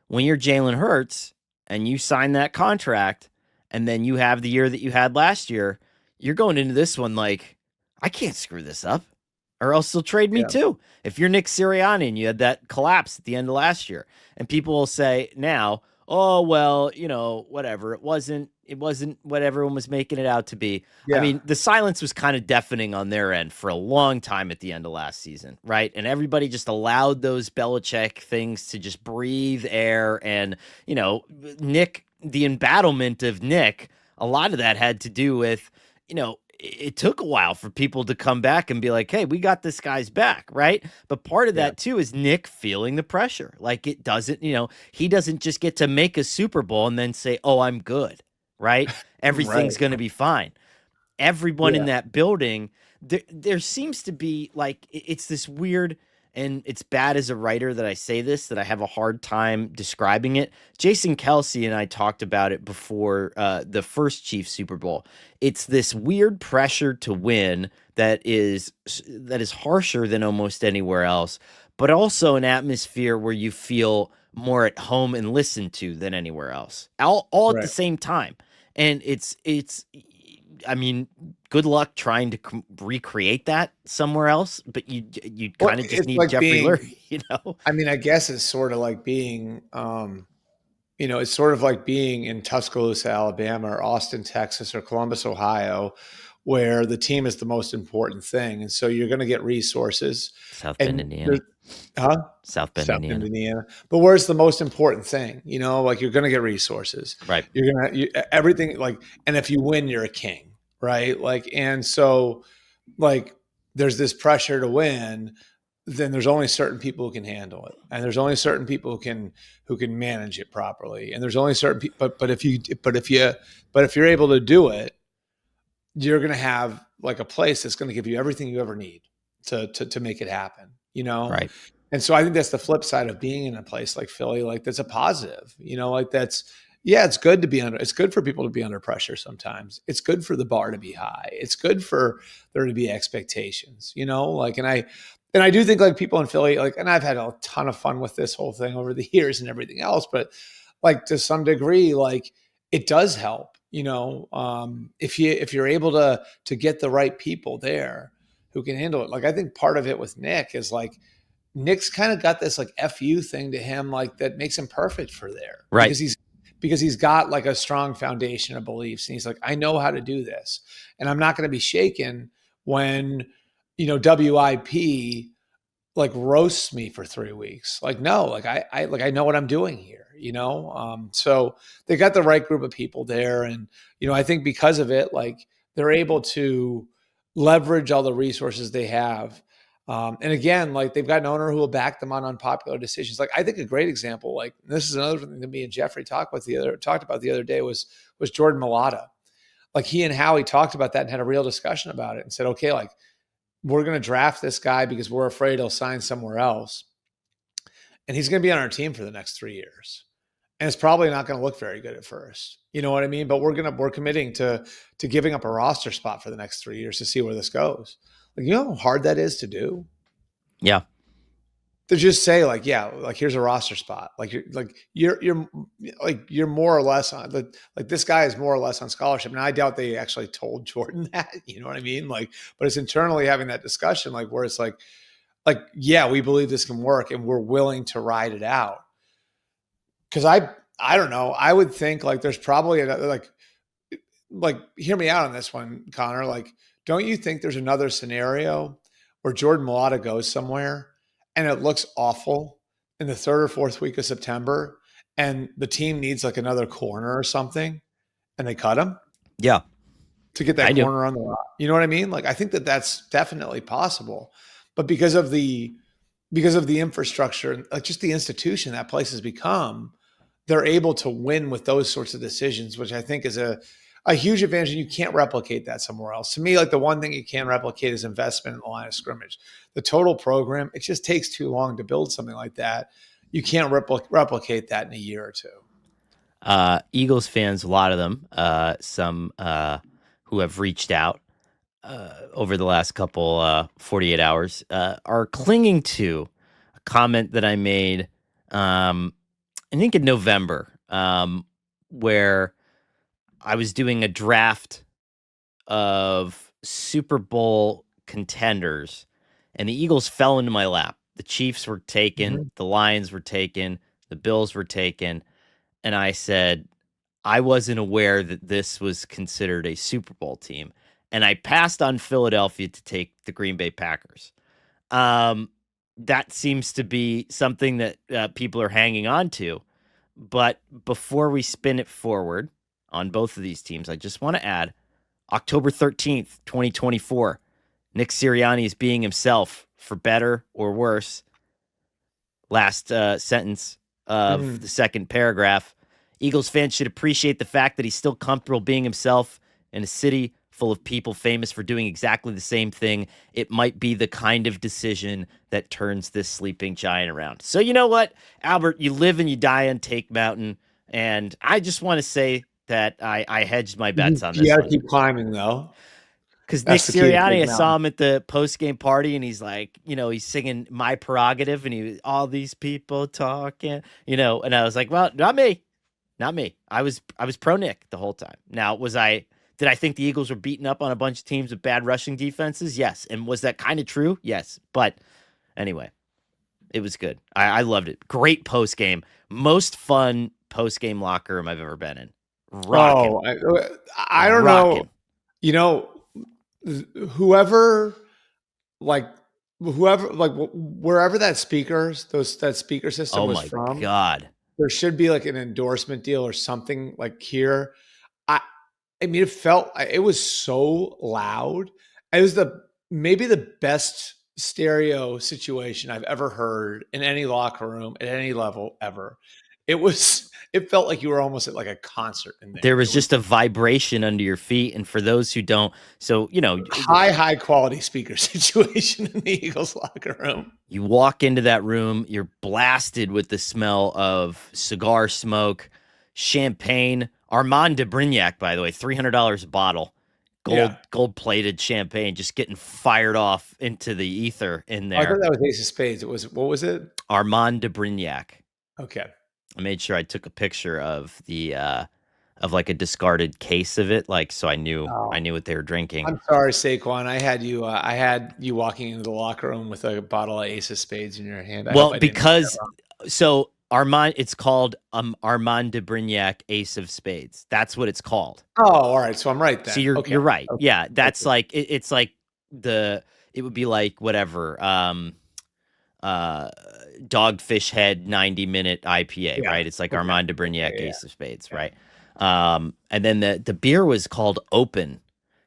When you're Jalen Hurts and you sign that contract, and then you have the year that you had last year, you're going into this one like, I can't screw this up, or else they'll trade me too. If you're Nick Sirianni and you had that collapse at the end of last year, and people will say now, oh, well, you know, whatever. It wasn't what everyone was making it out to be. Yeah. I mean, the silence was kind of deafening on their end for a long time at the end of last season, right? And everybody just allowed those Belichick things to just breathe air. And, you know, Nick, the embattlement of Nick, a lot of that had to do with, you know, it took a while for people to come back and be like, hey, we got this guy's back, right? But part of that too is Nick feeling the pressure. Like, it doesn't, you know, he doesn't just get to make a Super Bowl and then say, oh, I'm good, right? Everything's going to be fine. Everyone in that building, there seems to be like, it's this weird, and it's bad as a writer that I say this, that I have a hard time describing it. Jason Kelsey and I talked about it before the first Chiefs Super Bowl. It's this weird pressure to win that is harsher than almost anywhere else, but also an atmosphere where you feel more at home and listened to than anywhere else, all at the same time. And it's I mean, good luck trying to recreate that somewhere else, but you kind of just need like Jeffrey Lurie, you know? I mean, I guess it's sort of like being, it's sort of like being in Tuscaloosa, Alabama, or Austin, Texas, or Columbus, Ohio, where the team is the most important thing. And so you're going to get resources. South Bend, And Indiana. huh? South Bend, South Bend, Indiana. Indiana. But where's the most important thing? Like you're going to get resources. Right. You're going to, everything like, and if you win, you're a king, right? Like, and so like there's this pressure to win, then there's only certain people who can handle it, and there's only certain people who can manage it properly, and there's only certain people. But if you're able to do it, you're going to have like a place that's going to give you everything you ever need to make it happen. Right. And so I think that's the flip side of being in a place like Philly, like that's a positive. Like that's yeah, it's good to be under. It's good for people to be under pressure sometimes. It's good for the bar to be high. It's good for there to be expectations. Like and I do think like people in Philly, like, and I've had a ton of fun with this whole thing over the years and everything else, but like to some degree, like it does help. If you're able to get the right people there who can handle it. Like I think part of it with Nick is like Nick's kind of got this like FU thing to him, like that makes him perfect for there Right. because he's got like a strong foundation of beliefs. And he's like, I know how to do this. And I'm not going to be shaken when, WIP like roasts me for 3 weeks. Like, no, like I know what I'm doing here. So they got the right group of people there. And, I think because of it, like they're able to leverage all the resources they have. And again, like they've got an owner who will back them on unpopular decisions. Like I think a great example, like this is another thing that me and Jeffrey talked about the other day was Jordan Mailata. Like he and Howie talked about that and had a real discussion about it and said, okay, like we're going to draft this guy because we're afraid he'll sign somewhere else. And he's going to be on our team for the next 3 years. And it's probably not going to look very good at first. You know what I mean? But we're committing to giving up a roster spot for the next 3 years to see where this goes. Like, you know how hard that is to do? Yeah. To just say like, yeah, like here's a roster spot. Like you're more or less on like this guy is more or less on scholarship. And I doubt they actually told Jordan that, you know what I mean? Like, but it's internally having that discussion, like where it's like, yeah, we believe this can work and we're willing to ride it out. Cause I don't know. I would think like there's probably another like hear me out on this one, Connor. Like, don't you think there's another scenario where Jordan Mailata goes somewhere and it looks awful in the third or fourth week of September and the team needs like another corner or something and they cut him Yeah. to get that corner on the lot? You know what I mean? Like, I think that that's definitely possible, but because of the infrastructure, like just the institution that place has become, they're able to win with those sorts of decisions, which I think is a huge advantage. And you can't replicate that somewhere else. To me, like the one thing you can replicate is investment in the line of scrimmage. The total program, it just takes too long to build something like that. You can't replicate that in a year or two. Eagles fans, a lot of them, some who have reached out over the last couple 48 hours, are clinging to a comment that I made, I think in November, where I was doing a draft of Super Bowl contenders, and the Eagles fell into my lap. The Chiefs were taken, the Lions were taken, the Bills were taken, and I said I wasn't aware that this was considered a Super Bowl team, and I passed on Philadelphia to take the Green Bay Packers. That seems to be something that people are hanging on to. But before we spin it forward on both of these teams, I just want to add October 13th, 2024, Nick Sirianni is being himself for better or worse. Last sentence of the second paragraph. Eagles fans should appreciate the fact that he's still comfortable being himself in a city full of people famous for doing exactly the same thing. It might be the kind of decision that turns this sleeping giant around. So you know what, Albert, you live and you die on Take Mountain. And I just want to say that I hedged my bets on this You got one. to keep climbing though. Because Nick That's the key to Sirianni, I Take saw Mountain. him at the post-game party, and he's like, he's singing "My Prerogative," and all these people talking, and I was like, well, not me. Not me. I was pro Nick the whole time. Now, did I think the Eagles were beating up on a bunch of teams with bad rushing defenses? Yes. And was that kind of true? Yes. But anyway, it was good. I loved it. Great post game. Most fun post game locker room I've ever been in. Rocking, Oh, I don't know. rocking. You know, whoever like whoever like wherever that speaker system Oh was my from, god. there should be like an endorsement deal or something like here. I I mean, it was so loud. It was maybe the best stereo situation I've ever heard in any locker room at any level ever. It felt like you were almost at like a concert in There there. It was was just a vibration under your feet. And for those who don't, so high quality speaker situation in the Eagles locker room. you walk into that room, you're blasted with the smell of cigar smoke, champagne, Armand de Brignac, by the way, $300 a bottle, Yeah. gold plated champagne, just getting fired off into the ether in Oh, I thought there. that was Ace of Spades. What was it? Armand de Brignac. Okay. I made sure I took a picture of the of like a discarded case of it, like so I Oh, knew what they were drinking. I'm sorry, Saquon. I had you walking into the locker room with a bottle of Ace of Spades in your hand. I hope Well, I didn't get that because wrong. so Armand, it's called Armand de Brignac Ace of Spades. That's what it's called. Oh, all right. So I'm right So then. Okay. you're right. Okay. Yeah, that's Okay. like it's like the it would be like whatever uh Dogfish Head 90-minute IPA, Yeah. right? It's like Okay. Armand de Okay. Brignac Yeah. Ace of Spades, Yeah. right? And then the beer was called Open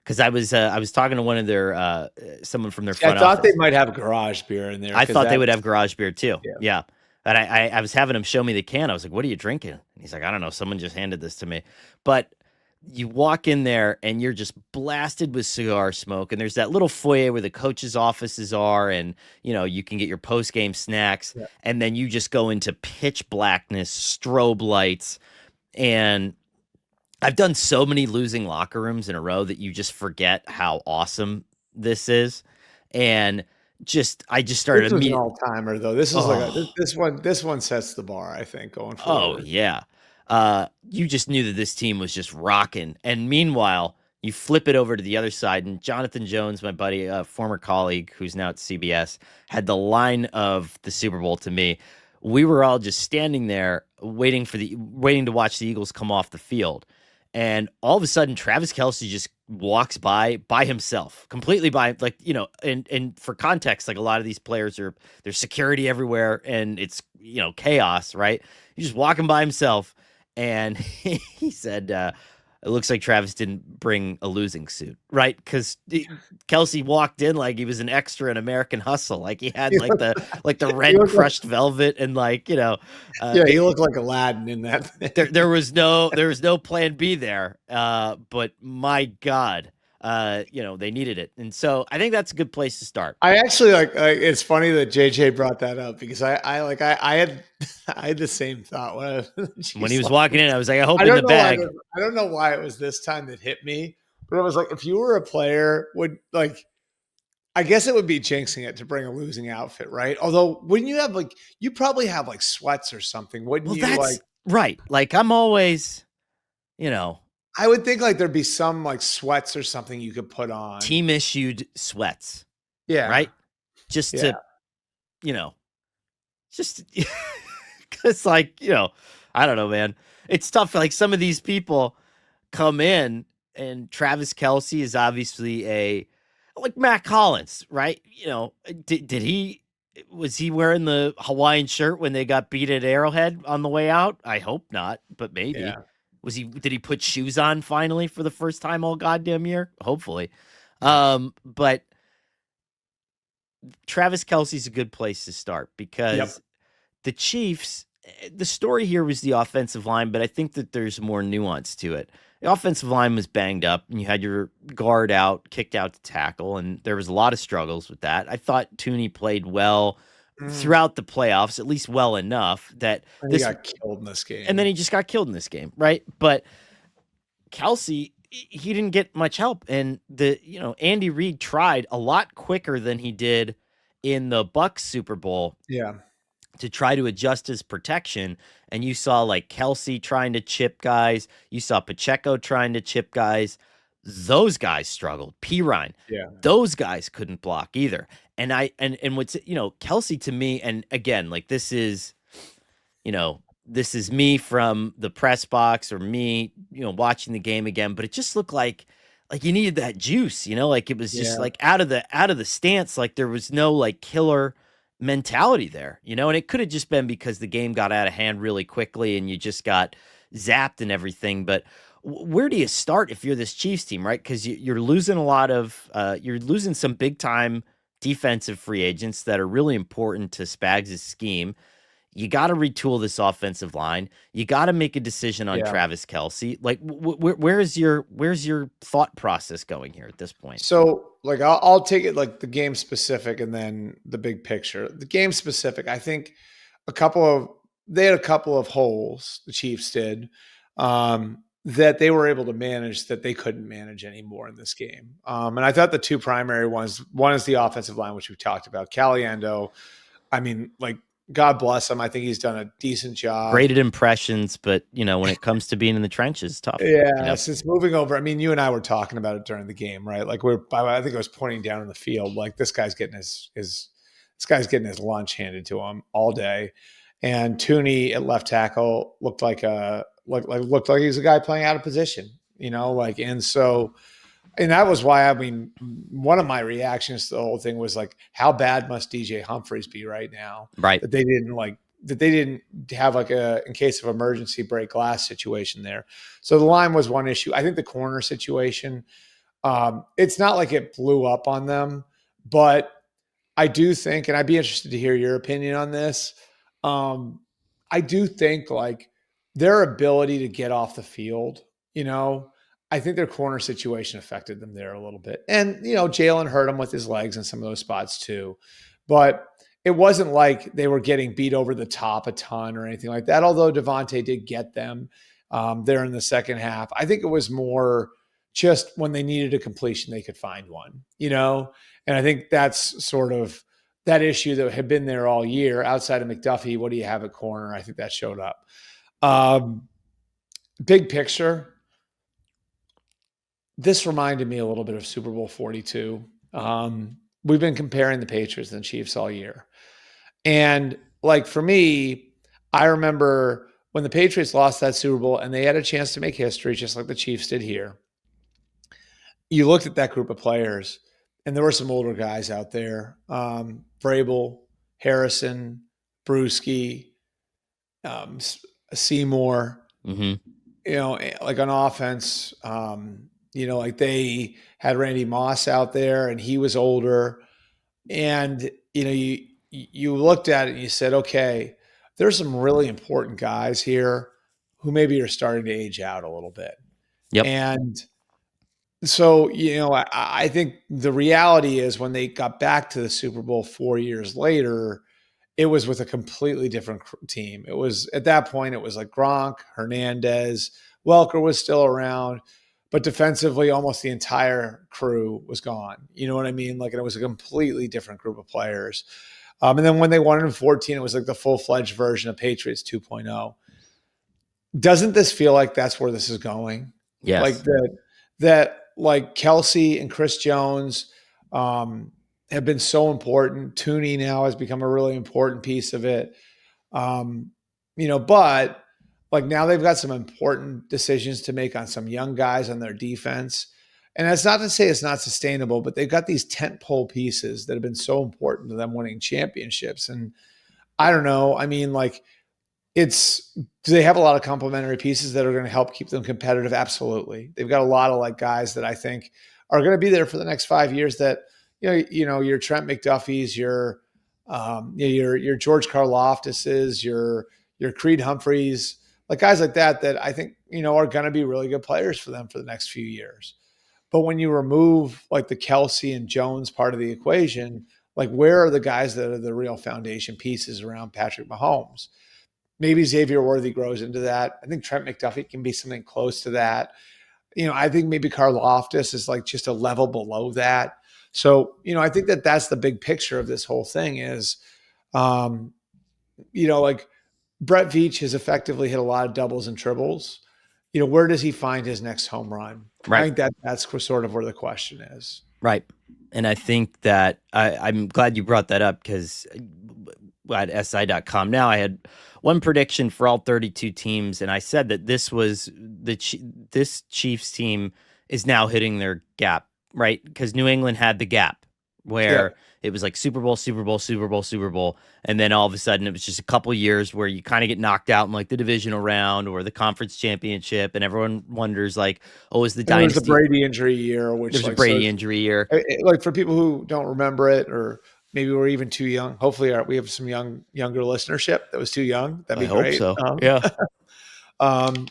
because I was talking to one of their someone from their See, I front thought they office. might have garage beer in there I because thought they would that's have garage beer too. yeah. Yeah. And I was having him show me the can. I was like, "What are you drinking?" And he's like, "I don't know. Someone just handed this to me." But you walk in there and you're just blasted with cigar smoke. And there's that little foyer where the coaches' offices are, and you can get your post game snacks. Yeah. And then you just go into pitch blackness, strobe lights, and I've done so many losing locker rooms in a row that you just forget how awesome this is. And I just started This was an immediately. all timer though. This is like a Oh, this one sets the bar, I think, going oh forward. yeah. You just knew that this team was just rocking. And meanwhile, you flip it over to the other side, and Jonathan Jones, my buddy, a former colleague who's now at CBS, had the line of the Super Bowl to me. We were all just standing there waiting to watch the Eagles come off the field. And all of a sudden, Travis Kelce just walks by himself, completely by like, and for context, like a lot of these players there's security everywhere and it's chaos, right? He's just walking by himself, and he said, "It looks like Travis didn't bring a losing suit, right?" Because Kelsey walked in like he was an extra in American Hustle, like he had He like looked the he red looked like crushed velvet, and like yeah, he they looked like Aladdin in that there thing. there was no plan B there. But my God, they needed it, and so I think that's a good place to start. I actually it's funny that JJ brought that up because I had I had the same thought when When he she's was like walking in, I was like, I hope I in don't the know why bag. I don't know why it was this time that hit me, but it was like if you were a player would like I guess it would be jinxing it to bring a losing outfit, right? Although wouldn't you have like you probably have like sweats or something, wouldn't Well, you? Like that's right. Like I'm always, you know, I would think like there'd be some like sweats or something you could put on. team issued sweats, Yeah. right? Just Yeah. to, you know, just because, like, I don't know, man. It's tough. Like some of these people come in, and Travis Kelsey is obviously like Matt Collins, right? Did he was he wearing the Hawaiian shirt when they got beat at Arrowhead on the way out? I hope not, but maybe. Yeah. Did he put shoes on finally for the first time all goddamn year? Hopefully. Yeah. But Travis Kelsey's a good place to start Yep. because the Chiefs, the story here was the offensive line, but I think that there's more nuance to it. The offensive line was banged up, and you had your guard out, kicked out to tackle, and there was a lot of struggles with that. I thought Tooney played well Mm. throughout the playoffs, at least well enough that And he this, got killed in this and then game. he just got killed in this game, right? But Kelsey, he didn't get much help, and Andy Reid tried a lot quicker than he did in the Bucks Super Bowl Yeah. to try to adjust his protection. And you saw like Kelsey trying to chip guys. You saw Pacheco trying to chip guys. Those guys struggled. Pirine, Yeah. those guys couldn't block either. And what's Kelsey to me, and again, like this is, this is me from the press box or me, watching the game again, but it just looked like you needed that juice, like it was just Yeah. like out of the stance, like there was no like killer mentality there, and it could have just been because the game got out of hand really quickly and you just got zapped and everything. But where do you start if you're this Chiefs team, right? Because you're losing you're losing some big time defensive free agents that are really important to Spags' scheme. You got to retool this offensive line. You got to make a decision on Yeah. Travis Kelce. Like, where's your thought process going here at this point? So, like, I'll take it like the game specific and then the big picture. The game specific, I think a couple of they had a couple of holes, the Chiefs did, that they were able to manage that they couldn't manage anymore in this game. And I thought the two primary ones, one is the offensive line, which we talked about. Caliendo, I mean, like, God bless him. I think he's done a decent job. Graded impressions, but when it comes to being in the trenches, tough. Yeah, since moving over, I mean, you and I were talking about it during the game, right? Like I think I was pointing down in the field, like this guy's getting this guy's getting his lunch handed to him all day. And Tooney at left tackle looked like he was a guy playing out of position, and that was why, I mean, one of my reactions to the whole thing was like, how bad must DJ Humphries be right now Right. that they didn't have like a in case of emergency break glass situation there. So the line was one issue. I think the corner situation, it's not like it blew up on them, but I do think, and I'd be interested to hear your opinion on this. Um, I do think like their ability to get off the field, you know, I think their corner situation affected them there a little bit. And, Jalen hurt him with his legs in some of those spots too. But it wasn't like they were getting beat over the top a ton or anything like that. Although Devontae did get them there in the second half. I think it was more just when they needed a completion, they could find one, and I think that's sort of that issue that had been there all year outside of McDuffie. What do you have at corner? I think that showed up. Um, Big picture, this reminded me a little bit of Super Bowl 42. We've been comparing the Patriots and the Chiefs all year. And like for me, I remember when the Patriots lost that Super Bowl and they had a chance to make history, just like the Chiefs did here. You looked at that group of players, and there were some older guys out there: Vrabel, Harrison, Brewski, um, Seymour. Mm-hmm. Like on offense, like they had Randy Moss out there, and he was older. And you looked at it and you said, okay, there's some really important guys here who maybe are starting to age out a little bit. Yep. And so, I think the reality is when they got back to the Super Bowl 4 years later, it was with a completely different team. It was at that point, it was like Gronk, Hernandez, Welker was still around, but defensively, almost the entire crew was gone. You know what I mean? Like, it was a completely different group of players. And then when they won in 14, it was like the full-fledged version of Patriots 2.0. Doesn't this feel like that's where this is going? Like Yes. that like Kelsey and Chris Jones have been so important. Tooney now has become a really important piece of it. Um, but like now they've got some important decisions to make on some young guys on their defense. And that's not to say it's not sustainable, but they've got these tent pole pieces that have been so important to them winning championships. And I don't know. I mean, like, do they have a lot of complementary pieces that are going to help keep them competitive? Absolutely. They've got a lot of like guys that I think are going to be there for the next 5 years that, your Trent McDuffies, your George Karloftises, your Creed Humphreys, like guys like that I think, are going to be really good players for them for the next few years. But when you remove like the Kelsey and Jones part of the equation, like where are the guys that are the real foundation pieces around Patrick Mahomes? Maybe Xavier Worthy grows into that. I think Trent McDuffie can be something close to that. I think maybe Karloftis is like just a level below that. So, I think that's the big picture of this whole thing is, like Brett Veach has effectively hit a lot of doubles and triples. Where does he find his next home run? I Right. think that's sort of where the question is. Right. And I think that I'm glad you brought that up because at SI.com now, I had one prediction for all 32 teams, and I said that this Chiefs team is now hitting their gap, right? Because New England had the gap where Yep. it was like Super Bowl, Super Bowl, Super Bowl, Super Bowl, and then all of a sudden it was just a couple years where you kind of get knocked out in like the divisional round or the conference championship, and everyone wonders like, oh, is the And there was the dynasty? Brady injury year, which There's a like so Brady injury year. like for people who don't remember it, or maybe we're even too young. Hopefully, we have some younger listenership that was too young. That'd I be hope great. so. Yeah.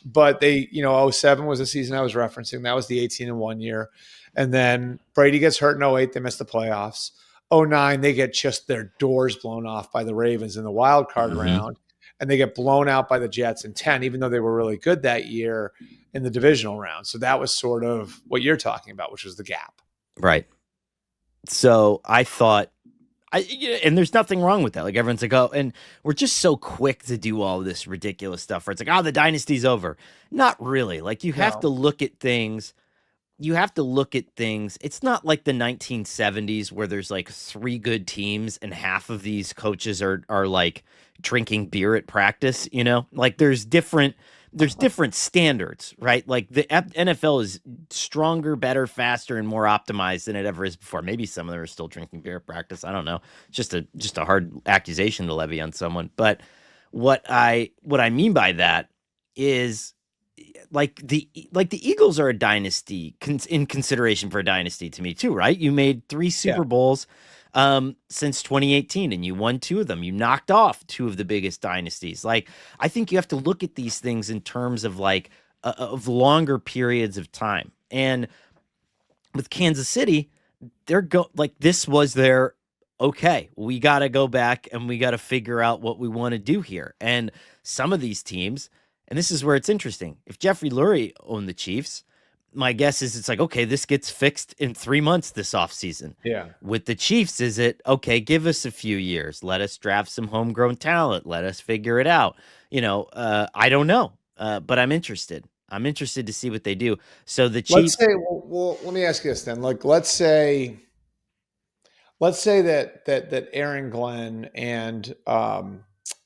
But they, '07 was the season I was referencing. That was the 18-1 year, and then Brady gets hurt in '08. They miss the playoffs. '09 they get just their doors blown off by the Ravens in the wild card Hmm. round, and they get blown out by the Jets in 10, even though they were really good that year in the divisional round. So that was sort of what you're talking about, which was the gap. Right. So I thought and there's nothing wrong with that. Like everyone's like, oh, and we're just so quick to do all this ridiculous stuff where it's like, oh, the dynasty's over. Not really. Like you have to No. look at things. You have to look at things. It's not like the 1970s where there's like three good teams and half of these coaches are like drinking beer at practice, you know? Like there's different standards, right? Like the NFL is stronger, better, faster, and more optimized than it ever is before. Maybe some of them are still drinking beer at practice. I don't know. It's just a hard accusation to levy on someone. But what I mean by that is like the Eagles are a dynasty in consideration for a dynasty to me too, right? You made three Yeah. Super Bowls since 2018 and you won two of them. You knocked off two of the biggest dynasties. Like I think you have to look at these things in terms of like of longer periods of time. And with Kansas City, like this was their okay, we got to go back and we got to figure out what we want to do here. And some of these teams, and this is where it's interesting. If Jeffrey Lurie owned the Chiefs, my guess is it's like, okay, this gets fixed in 3 months this offseason. Yeah. With the Chiefs, is it okay, give us a few years, let us draft some homegrown talent, let us figure it out. I don't know, but I'm interested. I'm interested to see what they do. So the Let's Chiefs, say, well, let me ask you this then. Like, let's say that Aaron Glenn and Darren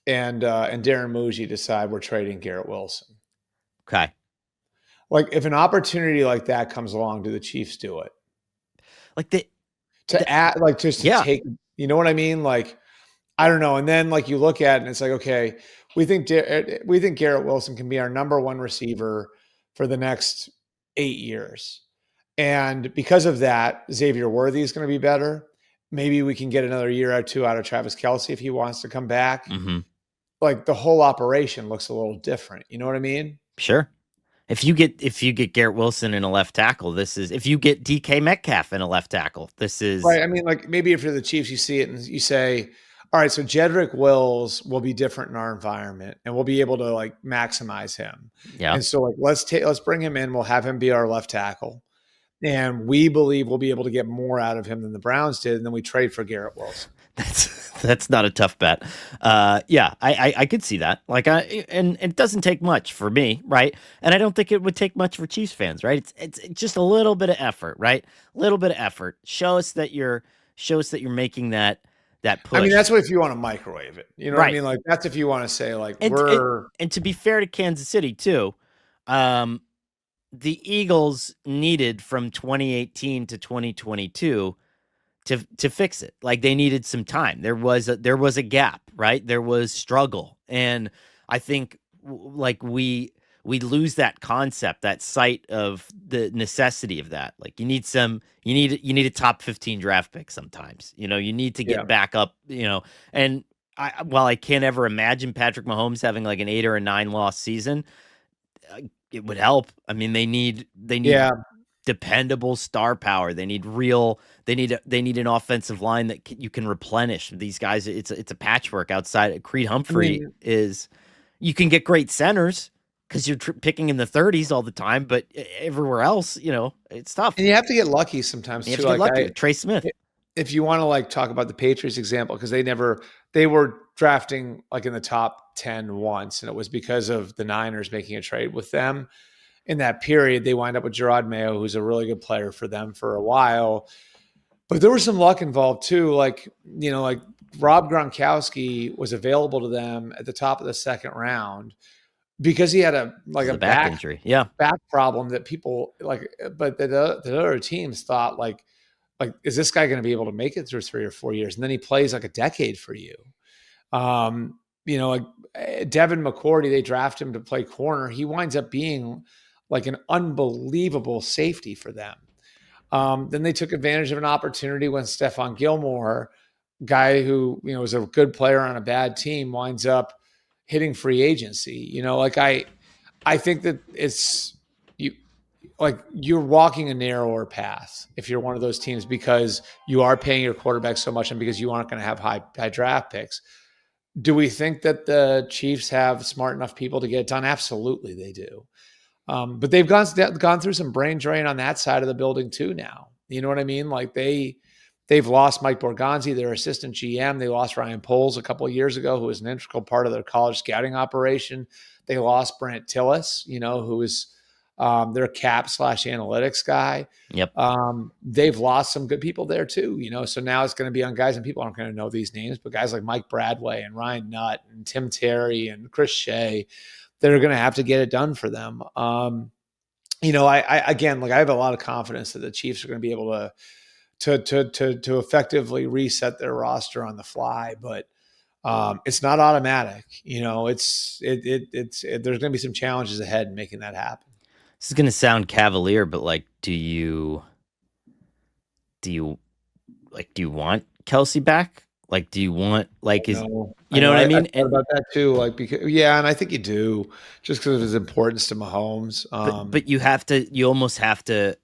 Muji decide we're trading Garrett Wilson. okay, Like, if an opportunity like that comes along, do the Chiefs do it? like the To add, like, just to yeah. take, you know what I mean? Like, I don't know. And then like you look at it and it's like, okay, we think Garrett Wilson can be our number one receiver for the next 8 years. And because of that, Xavier Worthy is going to be better. Maybe we can get another year or two out of Travis Kelce if he wants to come back. Hmm. Like the whole operation looks a little different. You know what I mean? Sure. If you get Garrett Wilson in a left tackle, this is if you get DK Metcalf in a left tackle, this is Right. I mean, like maybe if you're the Chiefs, you see it and you say, all right, so Jedrick Wills will be different in our environment and we'll be able to like maximize him. yeah. And so like let's bring him in, we'll have him be our left tackle. And we believe we'll be able to get more out of him than the Browns did, and then we trade for Garrett Wilson. That's not a tough bet. Yeah, I could see that. Like and it doesn't take much for me, right? And I don't think it would take much for Chiefs fans, right? It's just a little bit of effort, right? A little bit of effort. Show us that you're making that I mean, push. that's what if you want to microwave it. You know what I Right. mean? Like that's if you want to say like And and, we're and to be fair to Kansas City too, um the Eagles needed from 2018 to 2022 to fix it. Like they needed some time. There was a gap, right? There was struggle, and I think like we lose that concept, that sight of the necessity of that. Like you need a top 15 draft pick sometimes. You need to yeah. get back up. And while I can't ever imagine Patrick Mahomes having like an 8 or a 9 loss season, it would help. I mean, they need Yeah. dependable star power. They need an offensive line that you can replenish. These guys, it's a patchwork outside. Creed I Humphrey mean, is you can get great centers because you're picking in the 30s all the time, but everywhere else, it's tough. and you have to get lucky sometimes You have too. to get Like lucky with Trey Smith. if you want to like talk about the Patriots example, because they were drafting like in the top 10 once, and it was because of the Niners making a trade with them. In that period, they wind up with Gerard Mayo, who's a really good player for them for a while. But there was some luck involved too. Like Rob Gronkowski was available to them at the top of the second round because he had a Because like of a the back injury. Yeah. back problem that people like, but the other teams thought like, is this guy going to be able to make it through 3 or 4 years? And then he plays like a decade for you. Like Devin McCourty, they draft him to play corner. He winds up being like an unbelievable safety for them. Then they took advantage of an opportunity when Stephon Gilmore, guy who was a good player on a bad team, winds up hitting free agency. Like I think that it's you like you're walking a narrower path if you're one of those teams because you are paying your quarterback so much and because you aren't going to have high draft picks. Do we think that the Chiefs have smart enough people to get it done? Absolutely, they do. But they've gone through some brain drain on that side of the building too now. You know what I mean? Like they've lost Mike Borgonzi, their assistant GM. They lost Ryan Poles a couple of years ago, who was an integral part of their college scouting operation. They lost Brent Tillis, who was their cap/analytics guy. Yep. They've lost some good people there too, So now it's going to be on guys, and people aren't going to know these names, but guys like Mike Bradway and Ryan Nutt and Tim Terry and Chris Shea, they're going to have to get it done for them. I again, like I have a lot of confidence that the Chiefs are going to be able to effectively reset their roster on the fly, but it's not automatic. There's going to be some challenges ahead in making that happen. This is going to sound cavalier, but like, do you want Kelsey back? Like, do you want like is you know what I mean? I thought about that too. Like, because and I think you do, just because of his importance to Mahomes. But you almost have to,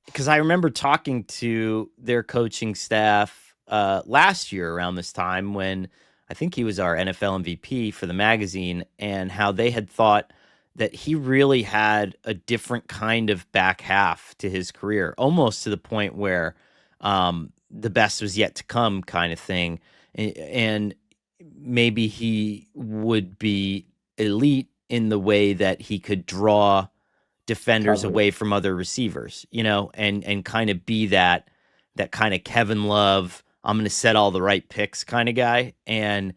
because I remember talking to their coaching staff last year around this time when I think he was our NFL MVP for the magazine, and how they had thought that he really had a different kind of back half to his career, almost to the point where the best was yet to come kind of thing. And maybe he would be elite in the way that he could draw defenders away from other receivers, and kind of be that kind of Kevin Love, I'm going to set all the right picks kind of guy. And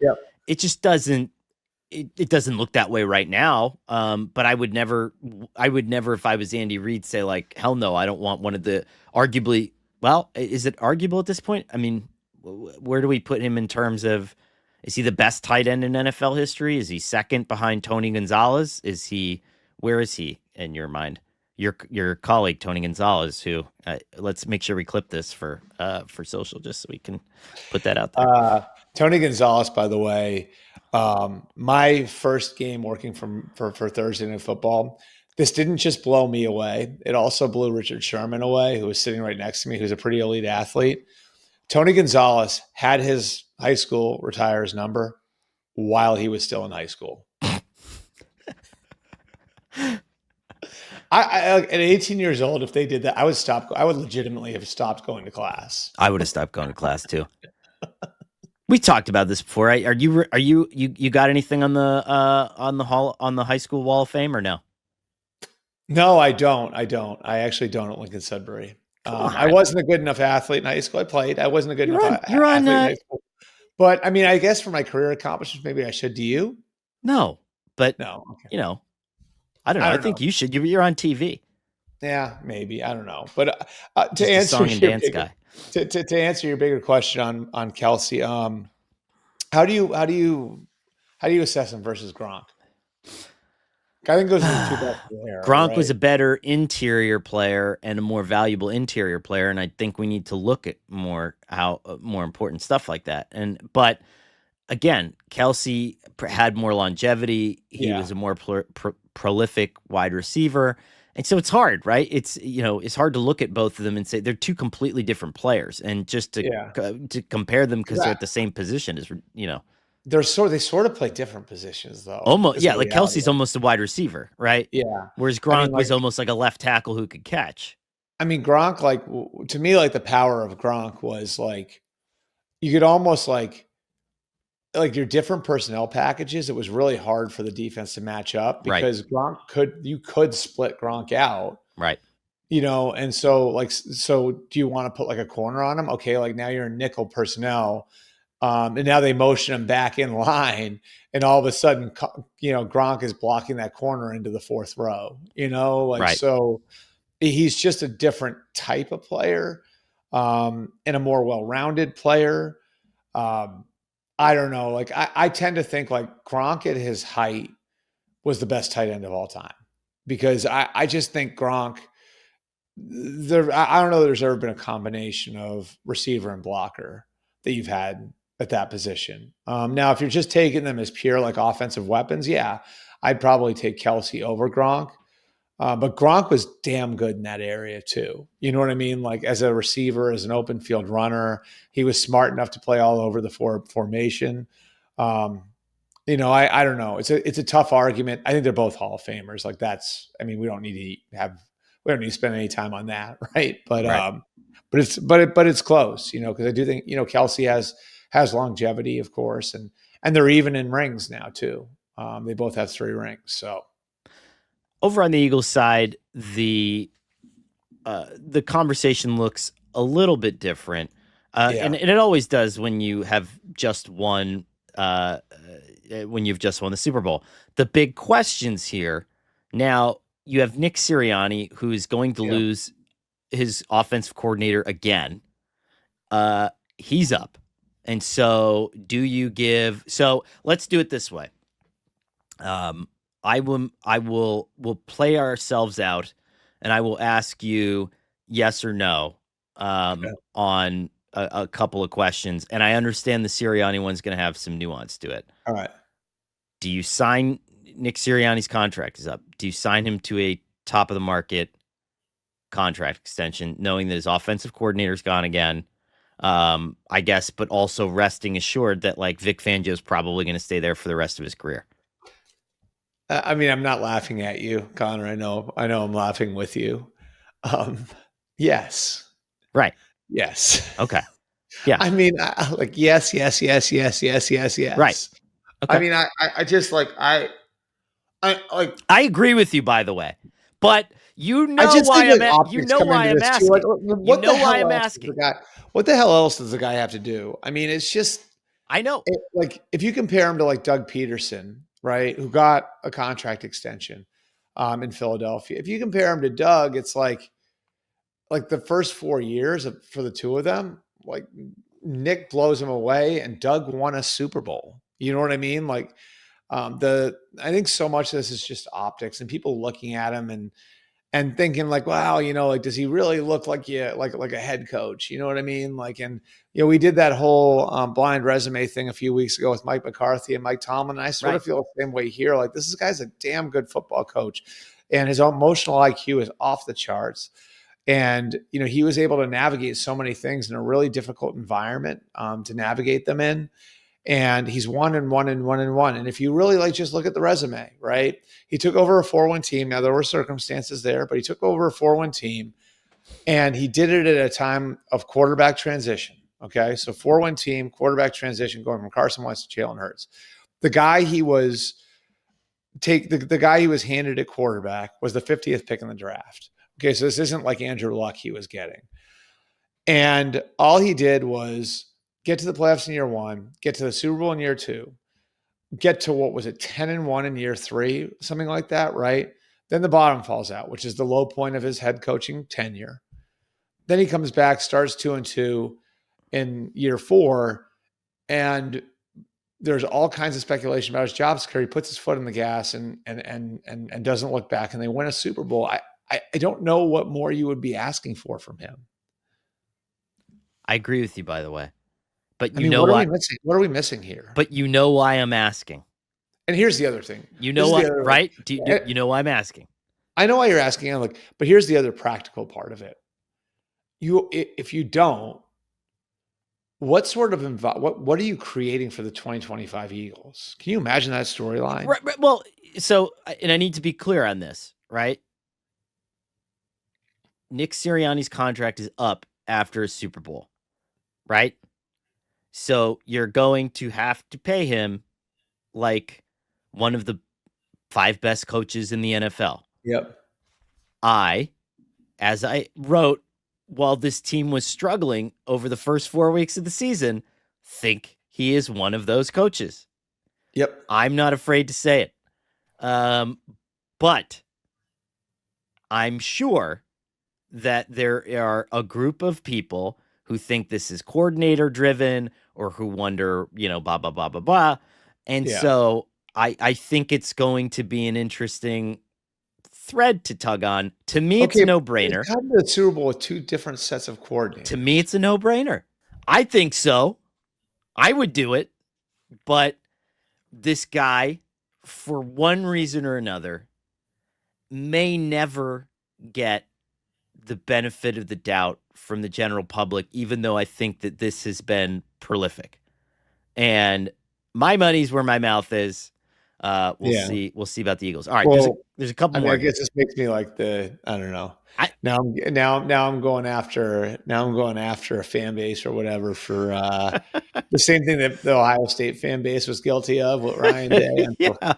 it just doesn't, it doesn't look that way right now. But I would never, if I was Andy Reid, say like, hell no, I don't want one of the arguably, well, is it arguable at this point? I mean, where do we put him in terms of, is he the best tight end in NFL history? Is he second behind Tony Gonzalez? Where is he in your mind? Your colleague Tony Gonzalez, who let's make sure we clip this for social, just so we can put that out there. Tony Gonzalez, by the way, my first game working for Thursday Night Football, this didn't just blow me away. It also blew Richard Sherman away, who was sitting right next to me, who's a pretty elite athlete. Tony Gonzalez had his high school retires number while he was still in high school. At 18 years old, if they did that, I would legitimately have stopped going to class. I would have stopped going to class too. We talked about this before. Are you got anything on the high school wall of fame or no? No, I don't. I actually don't at Lincoln Sudbury. I wasn't a good enough athlete in high school. I played. I wasn't a good enough athlete in high school. But I mean, I guess for my career accomplishments, maybe I should. Do you? No, but no. Okay. I don't know. I think you should. You're on TV. Yeah, maybe. I don't know. But to Just answer song and dance guy. To answer your bigger question on Kelsey, how do you assess him versus Gronk? I think those are the two best there. Gronk was a better interior player and a more valuable interior player, and I think we need to look at more important stuff like that. But again, Kelsey had more longevity. He was a more prolific wide receiver. And so it's hard, right? It's hard to look at both of them and say they're two completely different players, and just to compare them because they're at the same position is they sort of play different positions though. Almost, yeah. Like Kelsey's almost a wide receiver, right? Yeah. Whereas Gronk was almost like a left tackle who could catch. I mean, Gronk, like to me, like the power of Gronk was like you could almost like your different personnel packages. It was really hard for the defense to match up because you could split Gronk out, right? And so do you want to put like a corner on him? Okay, like now you're in nickel personnel. And now they motion him back in line, and all of a sudden, Gronk is blocking that corner into the fourth row. Like, Right. so he's just a different type of player, and a more well-rounded player. Um, I don't know. Like, I tend to think like Gronk at his height was the best tight end of all time, because I just think Gronk. I don't know that there's ever been a combination of receiver and blocker that you've had at that position. Now, if you're just taking them as pure like offensive weapons, yeah, I'd probably take Kelsey over Gronk. But Gronk was damn good in that area too. You know what I mean? Like, as a receiver, as an open field runner, he was smart enough to play all over the formation. Um, I don't know. It's a tough argument. I think they're both Hall of Famers. Like, we don't need to spend any time on that, right? But Right. it's close, because I do think Kelsey has longevity, of course, and they're even in rings now too. They both have 3 rings, so. Over on the Eagles side, the conversation looks a little bit different, and Yeah. it always does when you have just won. When you've just won the Super Bowl, the big questions here now. You have Nick Sirianni, who is going to Yeah. lose his offensive coordinator again. He's up, and so do you give? So let's do it this way. Will play ourselves out, and I will ask you yes or no Okay. on a couple of questions. And I understand the Sirianni one's going to have some nuance to it. All right. Do you sign Nick Sirianni's contract is up? Do you sign him to a top of the market contract extension, knowing that his offensive coordinator's gone again? I guess, but also resting assured that like Vic Fangio is probably going to stay there for the rest of his career. I'm not laughing at you, Connor. I know I'm laughing with you. Um, yes. Right. Yes. Okay. Yeah. Like, yes, yes, yes, yes, yes, yes, Right. yes. Okay. I just like I agree with you, by the way, but I just think like you optics know come why into I'm this too. Like, asking. You what the know why hell I'm else does the asking. guy? What the hell else does the guy have to do? It's just I know. like, if you compare him to like Doug Peterson, right, who got a contract extension in Philadelphia. If you compare him to Doug, it's like the first 4 years for the two of them, like, Nick blows him away and Doug won a Super Bowl. You know what I mean? Like, I think so much of this is just optics and people looking at him and thinking like, wow, like, does he really look like like a head coach? You know what I mean? Like, and we did that whole blind resume thing a few weeks ago with Mike McCarthy and Mike Tomlin. And I sort Right. of feel the same way here. Like, this guy's a damn good football coach, and his emotional IQ is off the charts. And he was able to navigate so many things in a really difficult environment to navigate them in. And he's won and won and won and won. And if you really like just look at the resume, right? He took over a 4-1 team. Now, there were circumstances there, but he took over a 4-1 team, and he did it at a time of quarterback transition. Okay, so 4-1 team, quarterback transition, going from Carson Wentz to Jalen Hurts. The guy he was the guy he was handed at quarterback was the 50th pick in the draft. Okay, so this isn't like Andrew Luck he was getting. And all he did was get to the playoffs in year 1, get to the Super Bowl in year 2, get to, what was it, 10-1 in year 3, something like that, right? Then the bottom falls out, which is the low point of his head coaching tenure. Then he comes back, starts 2-2 in year 4, and there's all kinds of speculation about his job security. He puts his foot in the gas and doesn't look back, and they win a Super Bowl. I don't know what more you would be asking from him. I agree with you, by the way. But you know What are we what? missing? What are we missing here? But you know why I'm asking. And here's the other thing. You This know is the what? other, Right? like, You know why I'm asking. I know why you're asking. I'm like, but here's the other practical part of it. If you don't, what sort of what are you creating for the 2025 Eagles? Can you imagine that storyline? Right. Well, so, and I need to be clear on this, right? Nick Sirianni's contract is up after a Super Bowl, right? So you're going to have to pay him like one of the 5 best coaches in the NFL. Yep. As I wrote, while this team was struggling over the first 4 weeks of the season, think he is one of those coaches. Yep. I'm not afraid to say it. But I'm sure that there are a group of people who think this is coordinator driven or who wonder, blah, blah, blah, blah, blah. And Yeah. so I think it's going to be an interesting thread to tug on. To me, it's a Okay. no They've brainer. gotten to the Super Bowl with two different sets of To coordinators. me, it's a no brainer. I think so. I would do it. But this guy, for one reason or another, may never get the benefit of the doubt from the general public, even though I think that this has been prolific. And my money's where my mouth is. We'll Yeah. see. We'll see about the Eagles. All right, Well, there's a couple I mean, more I here. guess this makes me like I don't know. I Now I'm going after a fan base or whatever for the same thing that the Ohio State fan base was guilty of with Ryan Day. And yeah.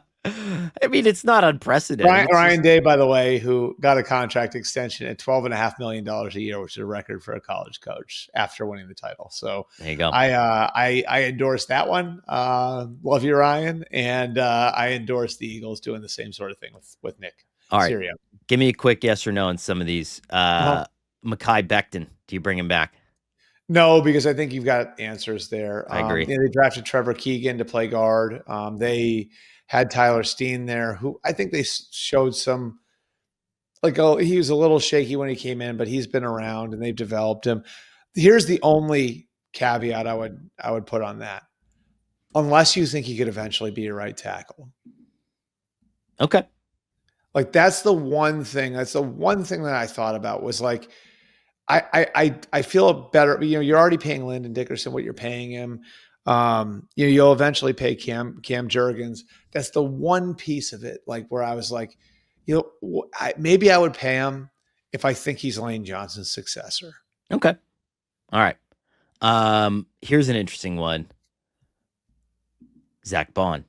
I mean, it's not unprecedented. It's Ryan just Day, by the way, who got a contract extension at $12.5 million a year, which is a record for a college coach after winning the title. So there you go. I endorse that one. Love you, Ryan, and I endorse the Eagles doing the same sort of thing with Nick All right, Sirianni. give me a quick yes or no on some of these. Uh-huh. Mekhi Becton, do you bring him back? No, because I think you've got answers there. I agree. They drafted Trevor Keegan to play guard. They had Tyler Steen there, who I think they showed some he was a little shaky when he came in, but he's been around and they've developed him. Here's the only caveat I would put on that. Unless you think he could eventually be a right tackle. Okay. Like that's the one thing. That's the one thing that I thought about was like I feel better. You're already paying Lyndon Dickerson what you're paying him. You'll eventually pay Cam Jurgens. That's the one piece of it, like where I was like, maybe I would pay him if I think he's Lane Johnson's successor. Okay. All right. Here's an interesting one. Zach Bond.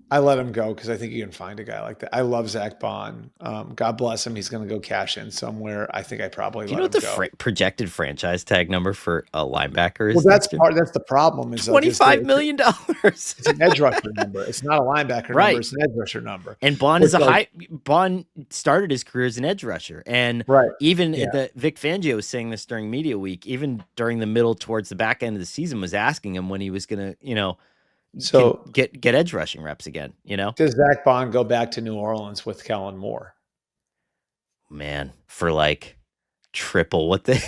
I let him go because I think you can find a guy like that. I love Zach Bond. God bless him. He's going to go cash in somewhere. I think I probably Do you let know him what go. the projected franchise tag number for a linebacker is? Well, that's the problem. Is $25 million. It's an edge rusher number. It's not a linebacker Right. number. It's an edge rusher number. And Bond is Bond started his career as an edge rusher, and right. Even Vic Fangio was saying this during media week, even during the middle towards the back end of the season, was asking him when he was going to, get edge rushing reps again. Does Zach Bond go back to New Orleans with Kellen Moore? Man, for like triple what they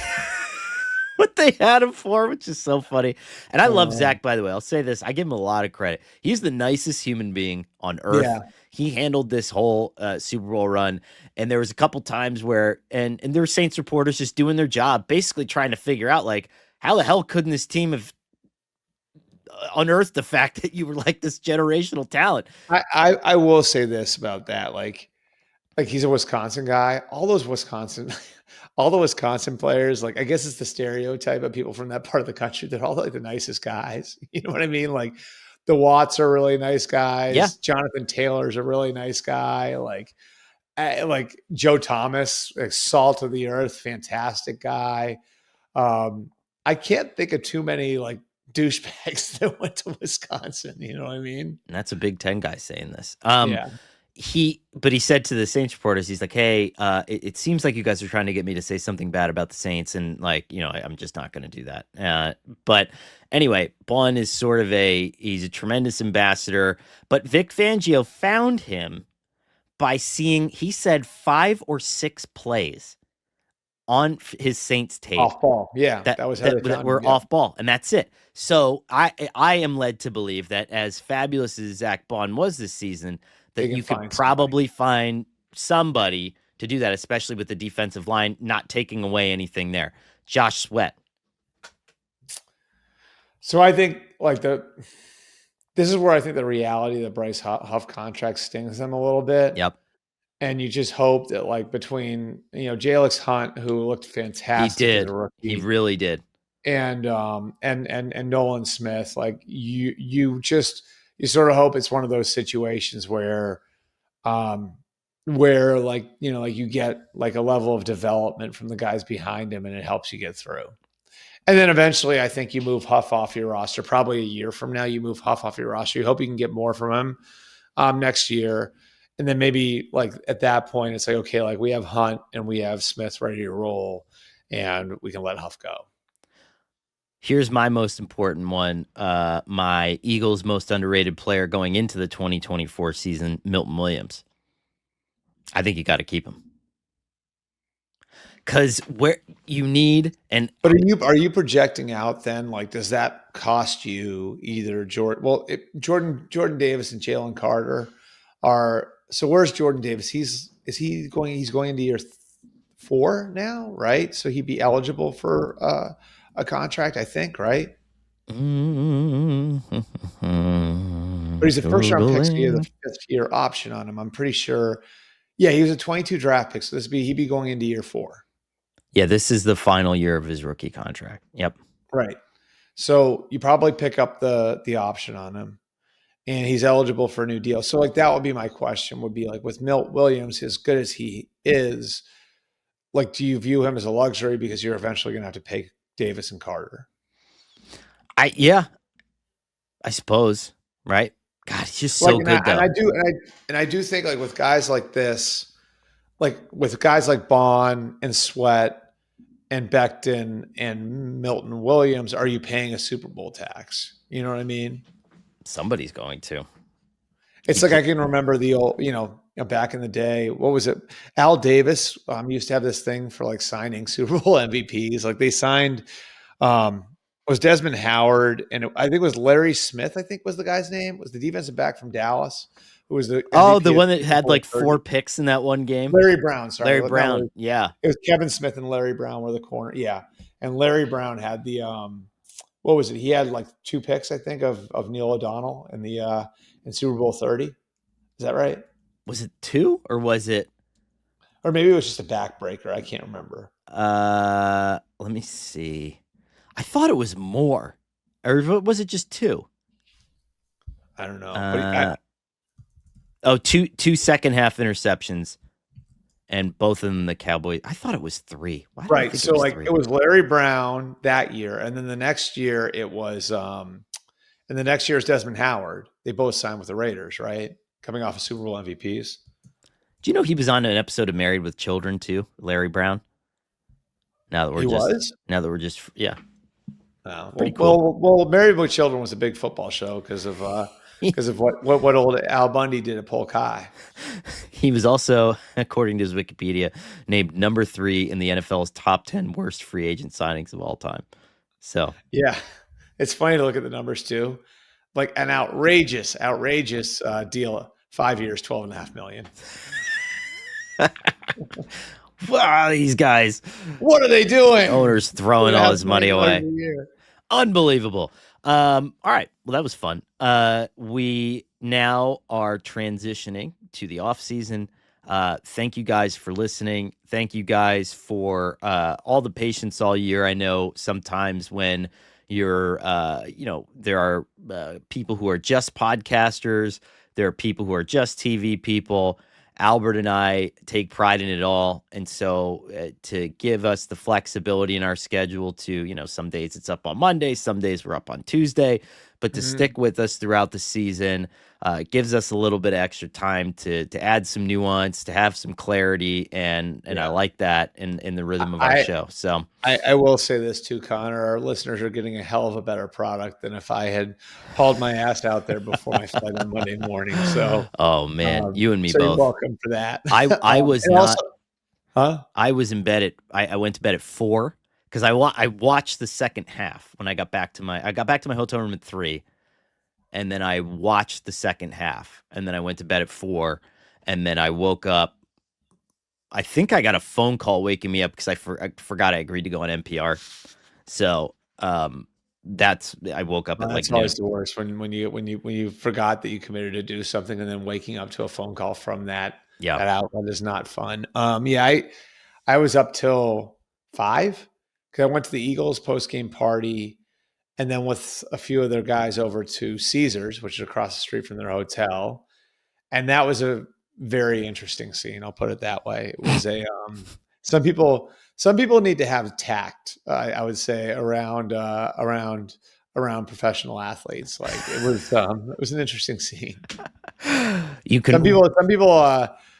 what they had him for, which is so funny. And I love Zach, by the way. I'll say this. I give him a lot of credit. He's the nicest human being on earth. Yeah. He handled this whole Super Bowl run. And there was a couple times where, and there were Saints reporters just doing their job, basically trying to figure out, like, how the hell couldn't this team have unearthed the fact that you were like this generational talent? I will say this about that. Like he's a Wisconsin guy. All the Wisconsin players, like I guess it's the stereotype of people from that part of the country. They're all like the nicest guys. You know what I mean? Like the Watts are really nice guys. Yeah. Jonathan Taylor's a really nice guy. Like Joe Thomas, like salt of the earth, fantastic guy. I can't think of too many like douchebags that went to Wisconsin. You know what I mean? And that's a Big Ten guy saying this. Yeah. He said to the Saints reporters, he's like, hey, it seems like you guys are trying to get me to say something bad about the Saints. And like, I'm just not going to do that. But anyway, Bond is sort of he's a tremendous ambassador, but Vic Fangio found him by seeing, he said 5 or 6 plays on his Saints tape. Off ball. Yeah. That were off ball. And that's it. So I am led to believe that as fabulous as Zach Bond was this season, that you could probably find somebody to do that, especially with the defensive line not taking away anything there. Josh Sweat. So I think this is where I think the reality of the Bryce Huff contract stings them a little bit. Yep. And you just hope that like between, Jalix Hunt, who looked fantastic. He did. As a rookie, he really did. And Nolan Smith, like you sort of hope it's one of those situations where like you get like a level of development from the guys behind him and it helps you get through. And then eventually, I think you move Huff off your roster. Probably a year from now, you move Huff off your roster. You hope you can get more from him next year. And then maybe like at that point, it's like, okay, like we have Hunt and we have Smith ready to roll and we can let Huff go. Here's my most important one. My Eagles' most underrated player going into the 2024 season, Milton Williams. I think you got to keep him. Because where you need and But are you projecting out then? Like, does that cost you either Jordan? Well, Jordan Davis and Jalen Carter are. So where's Jordan Davis? He's going into year 4 now, right? So he'd be eligible for a contract, I think, right? But he's a first round pick, so he has a totaling. 5th-year option on him. I'm pretty sure. Yeah, he was a 22 draft pick, so he'd be going into year 4. Yeah, this is the final year of his rookie contract. Yep. Right. So you probably pick up the option on him, and he's eligible for a new deal. So like that would be my question. Would be like with Milt Williams, as good as he is, like do you view him as a luxury because you're eventually going to have to pay Davis and Carter? I suppose. Right. God, he's just Like so good though. and I do think like with guys like this, like with guys like Bond and Sweat and Becton and Milton Williams, are you paying a Super Bowl tax? You know what I mean? Somebody's going to. It's like I can remember the old, back in the day. What was it? Al Davis used to have this thing for like signing Super Bowl MVPs. Like they signed, it was Desmond Howard, and I think it was Larry Smith. I think was the guy's name. Was the defensive back from Dallas who was the Oh, the MVP of one that Super had Bowl like 4 30. picks in that one game. Larry Brown. Sorry, Larry not Brown. Larry. Yeah. It was Kevin Smith and Larry Brown were the corner. Yeah, and Larry Brown had the what was it? He had like 2 picks, I think, of Neil O'Donnell in the in Super Bowl 30. Is that right? Was it 2 or was it? Or maybe it was just a backbreaker. I can't remember. Let me see. I thought it was more. Or was it just 2? I don't know. But two second half interceptions, and both of them the Cowboys. I thought it was 3. Why did I Right. think So it was like 3? it was Larry Brown that year, and then the next year it was and the next year is Desmond Howard. They both signed with the Raiders, right? Coming off of Super Bowl MVPs. Do you know he was on an episode of Married with Children too, Larry Brown? Now that He was? yeah, Oh, pretty cool. well, Married with Children was a big football show because of what old Al Bundy did at Polk High. He was also, according to his Wikipedia, named number 3 in the NFL's top 10 worst free agent signings of all time. So Yeah. It's funny to look at the numbers too. Like an outrageous deal. 5 years, 12.5 million. wow, these guys, What are they doing? owners throwing all his money away. A year. Unbelievable. All right. Well, that was fun. We now are transitioning to the off season. Thank you guys for listening. Thank you guys for all the patience all year. I know sometimes when you're, there are people who are just podcasters. There are people who are just TV people. Albert and I take pride in it all. And so to give us the flexibility in our schedule to, some days it's up on Monday, some days we're up on Tuesday, but to stick with us throughout the season gives us a little bit of extra time to add some nuance, to have some clarity. And I like that in the rhythm of our show. So I will say this too, Connor, our listeners are getting a hell of a better product than if I had hauled my ass out there before my flight on Monday morning. So, oh man, you and me so both. you're welcome for that. I was not. Also, huh? I was in bed I went to bed at 4 because I watched the second half when I got back to my hotel room at 3, and then I watched the second half, and then I went to bed at 4, and then I woke up. I think I got a phone call waking me up because I forgot I agreed to go on NPR. So I woke up at like That's always the worst when you forgot that you committed to do something and then waking up to a phone call from that outlet is not fun. I was up till 5 because I went to the Eagles post-game party and then with a few of their guys over to Caesars, which is across the street from their hotel. And that was a very interesting scene. I'll put it that way. It was some people some people need to have tact. I would say around professional athletes. Like it was an interesting scene. You Some can people,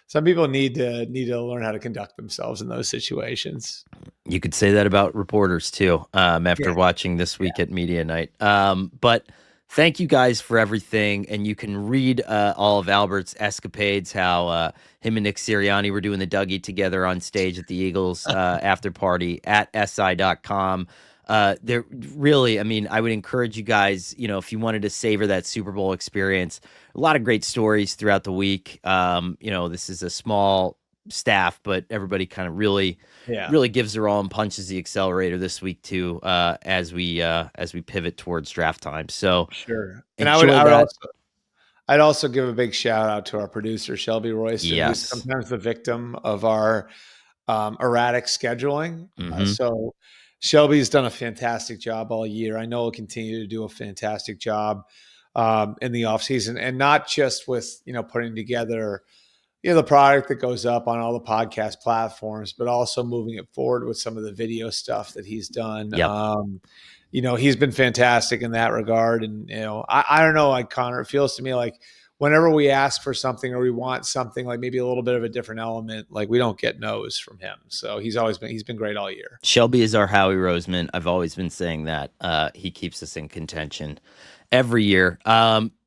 some people need to learn how to conduct themselves in those situations. You could say that about reporters too, Yeah, after watching this week at Media Night. But thank you guys for everything. And you can read all of Albert's escapades, how him and Nick Sirianni were doing the Dougie together on stage at the Eagles after party at SI.com. There really, I mean, I would encourage you guys, if you wanted to savor that Super Bowl experience, a lot of great stories throughout the week. This is a small staff, but everybody kind of yeah, really gives their all and punches the accelerator this week too, as we pivot towards draft time. So sure. And enjoy that. I'd also give a big shout out to our producer Shelby Royston, who's Yes. sometimes the victim of our erratic scheduling. Hmm. So Shelby's done a fantastic job all year. I know he'll continue to do a fantastic job in the off season, and not just with putting together the product that goes up on all the podcast platforms, but also moving it forward with some of the video stuff that he's done. Yep. He's been fantastic in that regard. And, I don't know, like Conor, it feels to me like whenever we ask for something or we want something, like maybe a little bit of a different element, like we don't get no's from him. So he's been great all year. Shelby is our Howie Roseman. I've always been saying that. He keeps us in contention every year.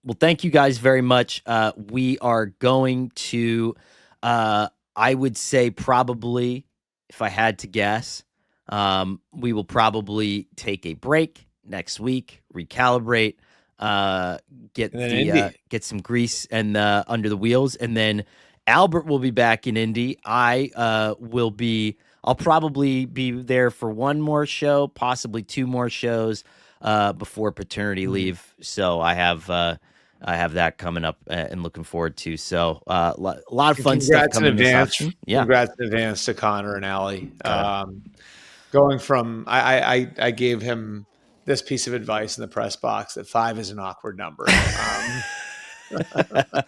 Well, thank you guys very much. We are going to, I would say probably, if I had to guess, we will probably take a break next week, recalibrate, get And then Indy. get some grease and under the wheels, and then Albert will be back in Indy. I'll probably be there for one more show, possibly two more shows before paternity leave. So I have that coming up and looking forward to. So a lot of fun stuff Congrats in coming this advance. offseason. Yeah. Congrats in advance to Connor and Allie. Got Going from I gave him this piece of advice in the press box that 5 is an awkward number. it.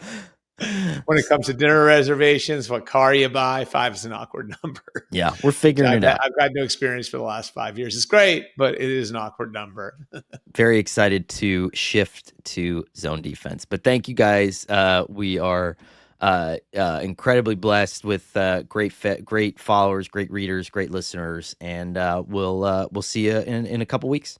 When it comes to dinner reservations, what car you buy, 5 is an awkward number. Yeah, we're figuring it out. I've got no experience for the last 5 years. It's great, but it is an awkward number. Very excited to shift to zone defense. But thank you guys. We are incredibly blessed with great followers, great readers, great listeners, and we'll see you in a couple weeks.